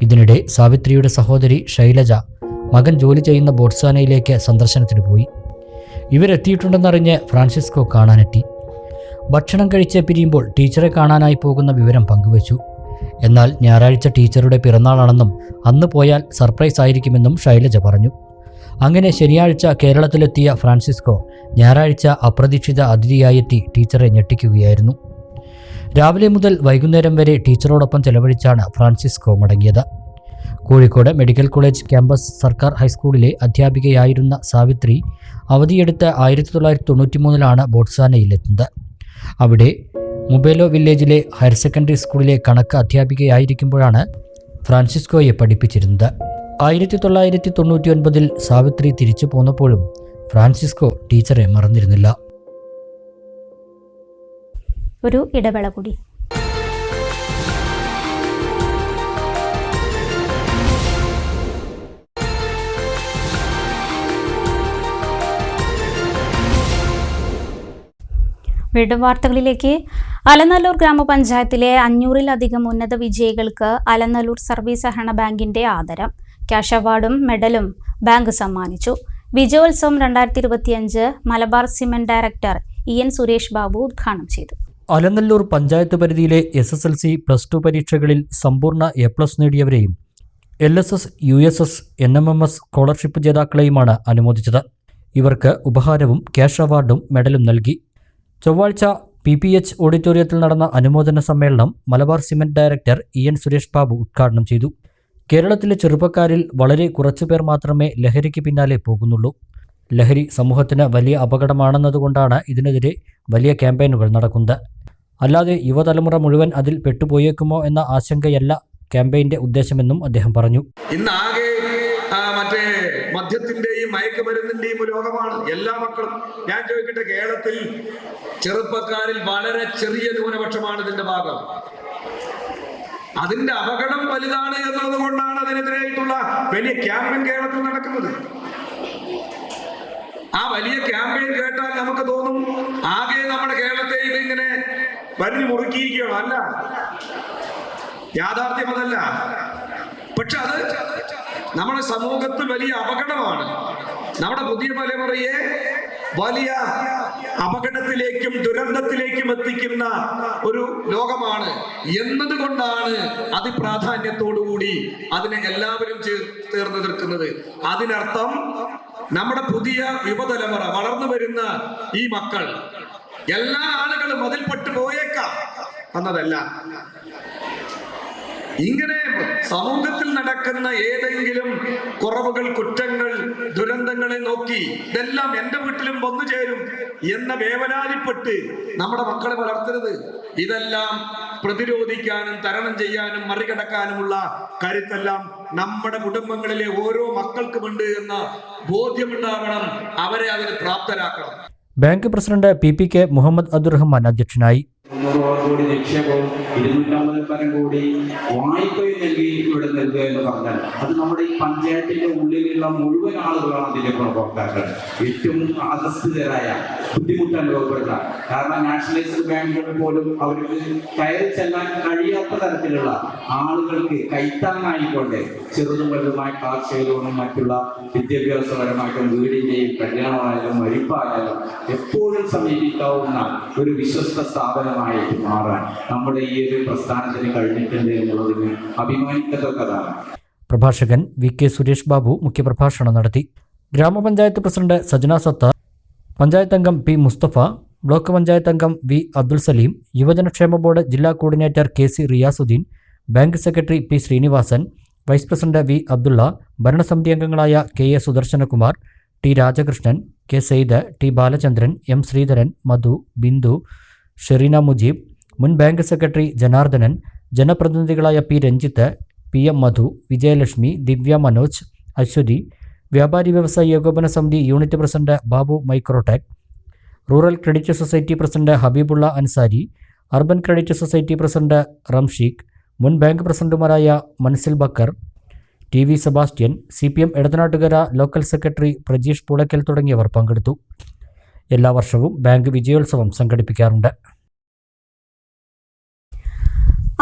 ഇതിനിടെ സാവിത്രിയുടെ സഹോദരി ശൈലജ മകൻ ജോലി ചെയ്യുന്ന ബോട്സ്വാനയിലേക്ക് സന്ദർശനത്തിന് പോയി. ഇവരെത്തിയിട്ടുണ്ടെന്നറിഞ്ഞ് ഫ്രാൻസിസ്കോ കാണാനെത്തി. ഭക്ഷണം കഴിച്ച് പിരിയുമ്പോൾ ടീച്ചറെ കാണാനായി പോകുന്ന വിവരം പങ്കുവച്ചു. എന്നാൽ ഞായറാഴ്ച ടീച്ചറുടെ പിറന്നാളാണെന്നും അന്ന് പോയാൽ സർപ്രൈസ് ആയിരിക്കുമെന്നും ശൈലജ പറഞ്ഞു. അങ്ങനെ ശനിയാഴ്ച കേരളത്തിലെത്തിയ ഫ്രാൻസിസ്കോ ഞായറാഴ്ച അപ്രതീക്ഷിത അതിഥിയായെത്തി ടീച്ചറെ ഞെട്ടിക്കുകയായിരുന്നു. രാവിലെ മുതൽ വൈകുന്നേരം വരെ ടീച്ചറോടൊപ്പം ചെലവഴിച്ചാണ് ഫ്രാൻസിസ്കോ മടങ്ങിയത്. കോഴിക്കോട് മെഡിക്കൽ കോളേജ് ക്യാമ്പസ് സർക്കാർ ഹൈസ്കൂളിലെ അധ്യാപികയായിരുന്ന സാവിത്രി അവധിയെടുത്ത് 1993 ബോട്സ്വാനയിലെത്തുന്നത്. അവിടെ മൊബേലോ വില്ലേജിലെ ഹയർ സെക്കൻഡറി സ്കൂളിലെ കണക്ക് അധ്യാപികയായിരിക്കുമ്പോഴാണ് ഫ്രാൻസിസ്കോയെ പഠിപ്പിച്ചിരുന്നത്. 1999 സാവിത്രി തിരിച്ചു പോന്നപ്പോഴും ഫ്രാൻസിസ്കോ ടീച്ചറെ മറന്നിരുന്നില്ല. ഒരു ഇടവേള കൂടി. വീണ്ടും വാർത്തകളിലേക്ക്. അലനല്ലൂർ ഗ്രാമപഞ്ചായത്തിലെ 500-ലധികം ഉന്നത വിജയികൾക്ക് അലനല്ലൂർ സർവീസ് സഹകരണ ബാങ്കിന്റെ ആദരം. ക്യാഷ് അവാർഡും മെഡലും ബാങ്ക് സമ്മാനിച്ചു. വിജയോത്സവം 2025 Malabar cement director EN Suresh Babu ഉദ്ഘാടനം ചെയ്തു. അലനല്ലൂർ പഞ്ചായത്ത് പരിധിയിലെ SSLC +2 പരീക്ഷകളിൽ സമ്പൂർണ്ണ A+ നേടിയവരെയും LSS, USS, NMMS സ്കോളർഷിപ്പ് ജേതാക്കളെയുമാണ് അനുമോദിച്ചത്. ഇവർക്ക് ഉപഹാരവും ക്യാഷ് അവാർഡും മെഡലും നൽകി. ചൊവ്വാഴ്ച PPH ഓഡിറ്റോറിയത്തിൽ നടന്ന അനുമോദന സമ്മേളനം Malabar cement director EN Suresh Babu ഉദ്ഘാടനം ചെയ്തു. കേരളത്തിലെ ചെറുപ്പക്കാരിൽ വളരെ കുറച്ചുപേർ മാത്രമേ ലഹരിക്ക് പിന്നാലെ പോകുന്നുള്ളൂ. ലഹരി സമൂഹത്തിന് വലിയ അപകടമാണെന്നതുകൊണ്ടാണ് ഇതിനെതിരെ വലിയ ക്യാമ്പയിനുകൾ നടക്കുന്നത്. അല്ലാതെ യുവതലമുറ മുഴുവൻ അതിൽ പെട്ടുപോയേക്കുമോ എന്ന ആശങ്കയല്ല ക്യാമ്പയിൻ്റെ ഉദ്ദേശമെന്നും അദ്ദേഹം പറഞ്ഞു. ഇന്നാകെ മറ്റേ മദ്യത്തിന്റെയും മയക്കുമരുന്നിന്റെയും ഒരു ലോകമാണ്. എല്ലാ മക്കളും, ഞാൻ ചോദിക്കട്ടെ, കേരളത്തിൽ ചെറുപ്പക്കാരിൽ വളരെ ചെറിയ ന്യൂനപക്ഷമാണ് ഇതിന്റെ ഭാഗം. അതിന്റെ അപകടം വലുതാണ് എന്നുള്ളത് കൊണ്ടാണ് അതിനെതിരായിട്ടുള്ള വലിയ ക്യാമ്പയിൻ കേരളത്തിൽ നടക്കുന്നത്. ആ വലിയ ക്യാമ്പയിൻ കേട്ടാൽ നമുക്ക് തോന്നും ആകെ നമ്മുടെ കേരളത്തെ ഇതിങ്ങനെ വലിഞ്ഞു മുറുക്കിയിരിക്കുകയാണ്. അല്ല, യാഥാർത്ഥ്യം അതല്ല. പക്ഷെ അത് നമ്മുടെ സമൂഹത്തിൽ വലിയ അപകടമാണ്. നമ്മുടെ പുതിയ തലമുറയെ വലിയ അപകടത്തിലേക്കും ദുരന്തത്തിലേക്കും എത്തിക്കുന്ന ഒരു ലോകമാണ് എന്നതുകൊണ്ടാണ് അതിപ്രാധാന്യത്തോടുകൂടി അതിനെ എല്ലാവരും ചേർന്ന് നിൽക്കുന്നത്. അതിനർത്ഥം നമ്മുടെ പുതിയ യുവതലമുറ, വളർന്നു വരുന്ന ഈ മക്കൾ, എല്ലാ ആളുകളും അതിൽപ്പെട്ടു പോയേക്കാം എന്നതല്ല. ഇങ്ങനെ സമൂഹത്തിൽ നടക്കുന്ന ഏതെങ്കിലും കുറവുകൾ, കുറ്റങ്ങൾ, ദുരന്തങ്ങളെ നോക്കി ഇതെല്ലാം എൻ്റെ വീട്ടിലും വന്നു ചേരും എന്ന വേവലാതിപ്പെട്ട് നമ്മുടെ മക്കളെ വളർത്തരുത്. ഇതെല്ലാം പ്രതിരോധിക്കാനും തരണം ചെയ്യാനും മറികടക്കാനുമുള്ള കരുത്തെല്ലാം നമ്മുടെ കുടുംബങ്ങളിലെ ഓരോ മക്കൾക്കുമുണ്ട് എന്ന ബോധ്യമുണ്ടാകണം. അവരെ അതിന് പ്രാപ്തരാക്കണം. Bank president PPK Muhammad Abdurahman അധ്യക്ഷനായി. 300 കോടി നിക്ഷേപവും 250 കോടി വായ്പയും നൽകി ഇവിടെ നൽകുക എന്ന് പറഞ്ഞാൽ അത് നമ്മുടെ ഈ പഞ്ചായത്തിന്റെ ഉള്ളിലുള്ള മുഴുവൻ ആളുകളാണ് അതിന്റെ ഗുണഭോക്താക്കൾ. ഏറ്റവും അധസ്ഥിതരായ, ബുദ്ധിമുട്ട് അനുഭവപ്പെടുന്ന, കാരണം നാഷണലൈസ്ഡ് ബാങ്കുകൾ പോലും അവർക്ക് കയറി ചെല്ലാൻ കഴിയാത്ത തരത്തിലുള്ള ആളുകൾക്ക് കൈത്താങ്ങായിക്കൊണ്ട് ചെറുതും വലുതുമായ കാർഷിക ലോണും മറ്റുള്ള വിദ്യാഭ്യാസപരമായിട്ടും വീടിന്റെയും കല്യാണമായാലും മരിപ്പായാലും എപ്പോഴും സമീപിക്കാവുന്ന ഒരു വിശ്വസ്ത സ്ഥാപനമായി മാറാൻ നമ്മുടെ ഈ ഒരു പ്രസ്ഥാനത്തിന് കഴിഞ്ഞിട്ടുണ്ട് എന്നുള്ളതിന് അഭിമാനിക്കത്തക്കതാണ്. പ്രഭാഷകൻ VK സുരേഷ് ബാബു മുഖ്യപ്രഭാഷണം നടത്തി. ഗ്രാമപഞ്ചായത്ത് പ്രസിഡന്റ് സജന സത്താർ, പഞ്ചായത്ത് അംഗം P മുസ്തഫ, ബ്ലോക്ക് പഞ്ചായത്ത് അംഗം V അബ്ദുൽ സലീം, യുവജനക്ഷേമ ബോർഡ് ജില്ലാ coordinator KC Riyasudheen, bank secretary P Sreenivasan, vice president V Abdulla, ഭരണസമിതി അംഗങ്ങളായ KA Sudarsanakumar, T Rajakrishnan, K Syed, T Balachandran, M Sreedharan, മധു, ബിന്ദു, ഷെറീന മുജീബ്, മുൻ ബാങ്ക് സെക്രട്ടറി ജനാർദ്ദനൻ, ജനപ്രതിനിധികളായ P രഞ്ജിത്ത്, PM മധു, വിജയലക്ഷ്മി, ദിവ്യ മനോജ്, അശ്വതി, വ്യാപാരി വ്യവസായി ഏകോപന സമിതി unit president Babu Microtech, rural credit society president Habeebulla Ansari, urban credit society president Ramsheeq, മുൻ ബാങ്ക് പ്രസിഡന്റുമാരായ Manzil Bakkar, TV Sebastian, CPM Edathanattukara local secretary Prajeesh Poolakkal തുടങ്ങിയവർ പങ്കെടുത്തു. എല്ലാ വർഷവും ബാങ്ക് വിജയോത്സവം സംഘടിപ്പിക്കാറുണ്ട്.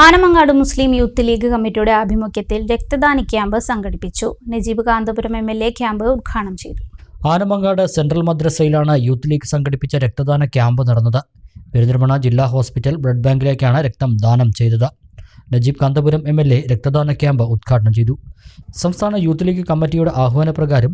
ആനമങ്ങാട് മുസ്ലിം യൂത്ത് ലീഗ് കമ്മിറ്റിയുടെ ആഭിമുഖ്യത്തിൽ രക്തദാന ക്യാമ്പ് സംഘടിപ്പിച്ചു. നജീബ് കാന്തപുരം MLA ക്യാമ്പ് ഉദ്ഘാടനം ചെയ്തു. ആനമങ്ങാട് സെൻട്രൽ മദ്രസയിലാണ് യൂത്ത് ലീഗ് സംഘടിപ്പിച്ച രക്തദാന ക്യാമ്പ് നടന്നത്. പെരിന്തൽമണ്ണ ജില്ലാ ഹോസ്പിറ്റൽ ബ്ലഡ് ബാങ്കിലേക്കാണ് രക്തം ദാനം ചെയ്തത്. നജീബ് കാന്തപുരം MLA രക്തദാന ക്യാമ്പ് ഉദ്ഘാടനം ചെയ്തു. സംസ്ഥാന യൂത്ത് ലീഗ് കമ്മിറ്റിയുടെ ആഹ്വാനപ്രകാരം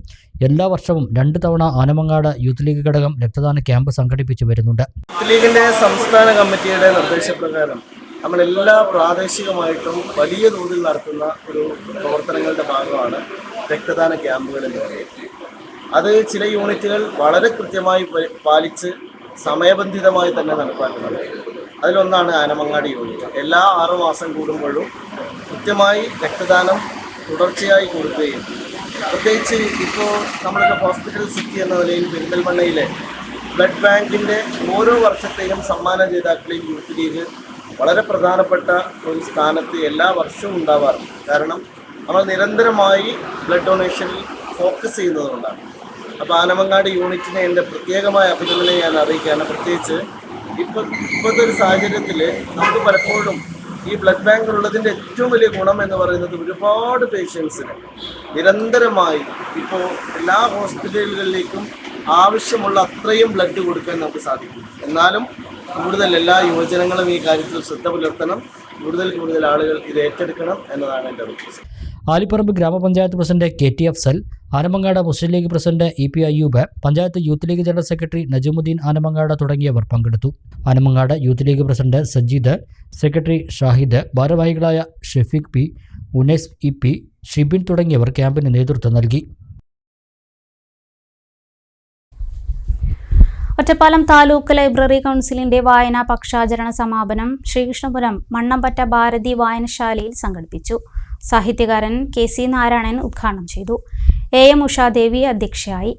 എല്ലാ വർഷവും 2 തവണ ആനമങ്ങാട് യൂത്ത് ലീഗ് ഘടകം രക്തദാന ക്യാമ്പ് സംഘടിപ്പിച്ചു വരുന്നുണ്ട്. യൂത്ത് ലീഗിന്റെ സംസ്ഥാന കമ്മിറ്റിയുടെ നിർദ്ദേശപ്രകാരം നമ്മളെല്ലാ പ്രാദേശികമായിട്ടും വലിയ തോതിൽ നടത്തുന്ന ഒരു പ്രവർത്തനങ്ങളുടെ ഭാഗമാണ് രക്തദാന ക്യാമ്പുകൾ എന്ന് പറയുന്നത്. അത് ചില യൂണിറ്റുകൾ വളരെ കൃത്യമായി പാലിച്ച് സമയബന്ധിതമായി തന്നെ നടപ്പാക്കുന്നത്. അതിലൊന്നാണ് ആനമങ്ങാട് യൂണിറ്റ്. എല്ലാ 6 മാസം കൂടുമ്പോഴും കൃത്യമായി രക്തദാനം തുടർച്ചയായി കൊടുക്കുകയും പ്രത്യേകിച്ച് ഇപ്പോൾ നമ്മളുടെ ഹോസ്പിറ്റൽ സിറ്റി എന്ന നിലയിൽ പെരിന്തൽമണ്ണയിലെ ബ്ലഡ് ബാങ്കിൻ്റെ ഓരോ വർഷത്തെയും സമ്മാന ജേതാക്കളെയും യൂത്ത് ലീഗ് വളരെ പ്രധാനപ്പെട്ട ഒരു സ്ഥാനത്ത് എല്ലാ വർഷവും ഉണ്ടാവാറുണ്ട്. കാരണം നമ്മൾ നിരന്തരമായി ബ്ലഡ് ഡൊണേഷനിൽ ഫോക്കസ് ചെയ്യുന്നതുകൊണ്ടാണ്. അപ്പോൾ ആനമങ്ങാട് യൂണിറ്റിനെ എൻ്റെ പ്രത്യേകമായ അഭിനന്ദനം ഞാൻ അറിയിക്കുകയാണ്. പ്രത്യേകിച്ച് ഇപ്പോഴത്തെ ഒരു സാഹചര്യത്തിൽ നമുക്ക് പലപ്പോഴും ഈ ബ്ലഡ് ബാങ്ക് ഉള്ളതിൻ്റെ ഏറ്റവും വലിയ ഗുണം എന്ന് പറയുന്നത് ഒരുപാട് പേഷ്യൻസിന് നിരന്തരമായി ഇപ്പോൾ എല്ലാ ഹോസ്പിറ്റലുകളിലേക്കും ആവശ്യമുള്ള അത്രയും ബ്ലഡ് കൊടുക്കാൻ നമുക്ക് സാധിക്കും. എന്നാലും കൂടുതൽ എല്ലാ യുവജനങ്ങളും ഈ കാര്യത്തിൽ ശ്രദ്ധ പുലർത്തണം. കൂടുതൽ ആളുകൾ ഇത് ഏറ്റെടുക്കണം എന്നതാണ് എൻ്റെ റിക്വസ്റ്റ്. ആലിപ്പറമ്പ് ഗ്രാമപഞ്ചായത്ത് president KT Afsal, Anamangad Muslim League president EP Ayyoob, panchayat youth league general secretary Najmuddeen Anamangad തുടങ്ങിയവർ പങ്കെടുത്തു. Anamangad youth league president Sajeed, secretary Shahid, ഭാരവാഹികളായ ഷെഫീഖ് P, ഉനൈസ് EP, ഷിബിൻ തുടങ്ങിയവർ ക്യാമ്പിന് നേതൃത്വം നൽകി. ഒറ്റപ്പാലം താലൂക്ക് ലൈബ്രറി കൗൺസിലിന്റെ വായനാ പക്ഷാചരണ സമാപനം ശ്രീകൃഷ്ണപുരം മണ്ണമ്പറ്റ ഭാരതി വായനശാലയിൽ സംഘടിപ്പിച്ചു. സാഹിത്യകാരൻ KC നാരായണൻ ഉദ്ഘാടനം ചെയ്തു. AM ഉഷാദേവി അധ്യക്ഷയായി.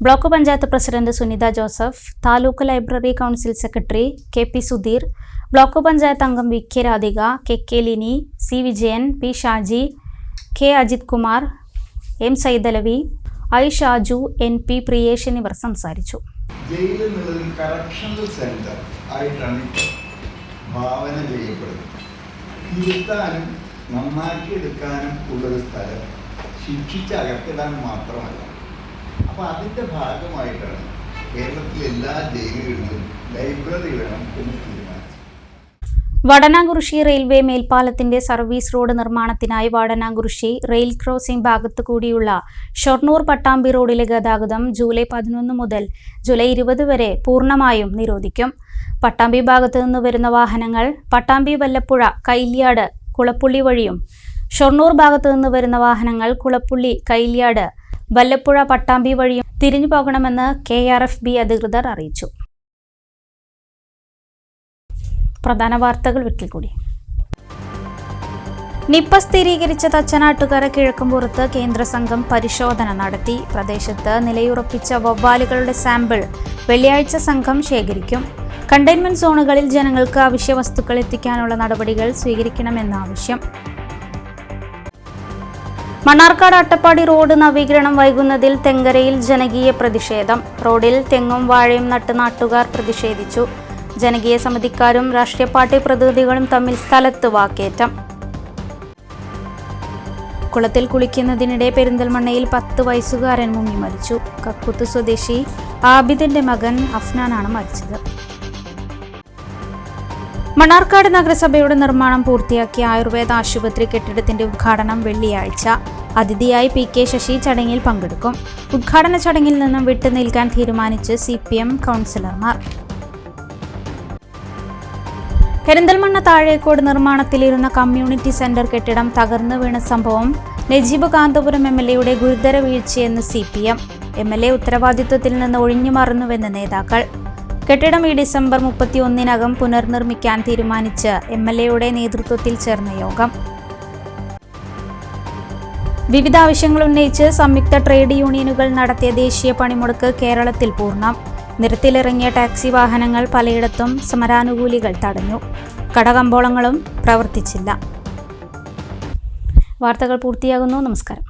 Block panchayat president Sunitha Joseph, taluk library council secretary KP Sudheer, block panchayat അംഗം VK Radhika, KK Lini, C Vijayan, P Shaji, K Ajith Kumar, M Saidalavi, I Shaju, NP Priyesh എന്നിവർ സംസാരിച്ചു. ജയിലിൽ നിലവിൽ കറക്ഷണൽ സെന്റർ ആയിട്ടാണ് ഇപ്പോൾ ഭാവന ചെയ്യപ്പെടുന്നത്. തിരുത്താനും നന്നാക്കിയെടുക്കാനും ഉള്ളൊരു സ്ഥലം, ശിക്ഷിച്ച് അകത്തിടാൻ മാത്രമല്ല. അപ്പോൾ അതിൻ്റെ ഭാഗമായിട്ടാണ് കേരളത്തിലെ എല്ലാ ജയിലുകളിലും ലൈബ്രറി വേണം എന്ന് തീരുമാനിച്ചത്. വടനാകുറിശി റെയിൽവേ മേൽപ്പാലത്തിന്റെ സർവീസ് റോഡ് നിർമ്മാണത്തിനായി വടനാകുറിശി റെയിൽ ക്രോസിംഗ് ഭാഗത്തു കൂടിയുള്ള ഷൊർണൂർ പട്ടാമ്പി റോഡിലെ ഗതാഗതം ജൂലൈ 11 മുതൽ ജൂലൈ 20 വരെ പൂർണ്ണമായും നിരോധിക്കും. പട്ടാമ്പി ഭാഗത്തു നിന്ന് വരുന്ന വാഹനങ്ങൾ പട്ടാമ്പി വല്ലപ്പുഴ കൈല്യാട് കുളപ്പുള്ളി വഴിയും, ഷൊർണൂർ ഭാഗത്തു നിന്ന് വരുന്ന വാഹനങ്ങൾ കുളപ്പുള്ളി കൈല്യാട് വല്ലപ്പുഴ പട്ടാമ്പി വഴിയും തിരിഞ്ഞു പോകണമെന്ന് KRFB അധികൃതർ അറിയിച്ചു. പ്രധാന വാർത്തകൾ ഒരിക്കൽ കൂടി. നിപ്പ സ്ഥിരീകരിച്ച തച്ചനാട്ടുകര കിഴക്കുംപുറത്ത് കേന്ദ്ര സംഘം പരിശോധന നടത്തി. പ്രദേശത്ത് നിലയുറപ്പിച്ച വവ്വാലുകളുടെ സാമ്പിൾ വെള്ളിയാഴ്ച സംഘം ശേഖരിക്കും. കണ്ടെയ്ൻമെന്റ് സോണുകളിൽ ജനങ്ങൾക്ക് അവശ്യ വസ്തുക്കൾ എത്തിക്കാനുള്ള നടപടികൾ സ്വീകരിക്കണമെന്ന ആവശ്യം. മണ്ണാർക്കാട് അട്ടപ്പാടി റോഡ് നവീകരണം വൈകുന്നതിൽ തെങ്കരയിൽ ജനകീയ പ്രതിഷേധം. റോഡിൽ തെങ്ങും വാഴയും നട്ട് നാട്ടുകാർ പ്രതിഷേധിച്ചു. ജനകീയ സമിതിക്കാരും രാഷ്ട്രീയ പാർട്ടി പ്രതിനിധികളും തമ്മിൽ സ്ഥലത്ത് വാക്കേറ്റം. കുളത്തിൽ കുളിക്കുന്നതിനിടെ പെരിന്തൽമണ്ണയിൽ 10 വയസ്സുകാരൻ മുങ്ങി മരിച്ചു. കക്കുത്ത് സ്വദേശി ആബിദിന്റെ മകൻ അഫ്നാനാണ് മരിച്ചത്. മണ്ണാർക്കാട് നഗരസഭയുടെ നിർമ്മാണം പൂർത്തിയാക്കിയ ആയുർവേദ ആശുപത്രി കെട്ടിടത്തിന്റെ ഉദ്ഘാടനം വെള്ളിയാഴ്ച. അതിഥിയായി PK ശശി ചടങ്ങിൽ പങ്കെടുക്കും. ഉദ്ഘാടന ചടങ്ങിൽ നിന്നും വിട്ടുനിൽക്കാൻ തീരുമാനിച്ച് CPM കൗൺസിലർമാർ. പെരിന്തൽമണ്ണ താഴേക്കോട് നിർമ്മാണത്തിലിരുന്ന കമ്മ്യൂണിറ്റി സെന്റർ കെട്ടിടം തകർന്നു വീണ സംഭവം നജീബ് കാന്തപുരം MLAയുടെ ഗുരുതര വീഴ്ചയെന്ന് CPM. MLA ഉത്തരവാദിത്വത്തിൽ നിന്ന് ഒഴിഞ്ഞു മാറുന്നുവെന്ന് നേതാക്കൾ. കെട്ടിടം ഈ ഡിസംബർ 31-നകം പുനർനിർമ്മിക്കാൻ തീരുമാനിച്ച് MLAയുടെ നേതൃത്വത്തിൽ ചേർന്ന യോഗം. വിവിധ ആവശ്യങ്ങൾ ഉന്നയിച്ച് സംയുക്ത ട്രേഡ് യൂണിയനുകൾ നടത്തിയ ദേശീയ പണിമുടക്ക് കേരളത്തിൽ പൂർണ്ണം. നിരത്തിലിറങ്ങിയ ടാക്സി വാഹനങ്ങൾ പലയിടത്തും സമരാനുകൂലികൾ തടഞ്ഞു. കടകമ്പോളങ്ങളും പ്രവർത്തിച്ചില്ല. വാർത്തകൾ പൂർത്തിയാകുന്നു. നമസ്കാരം.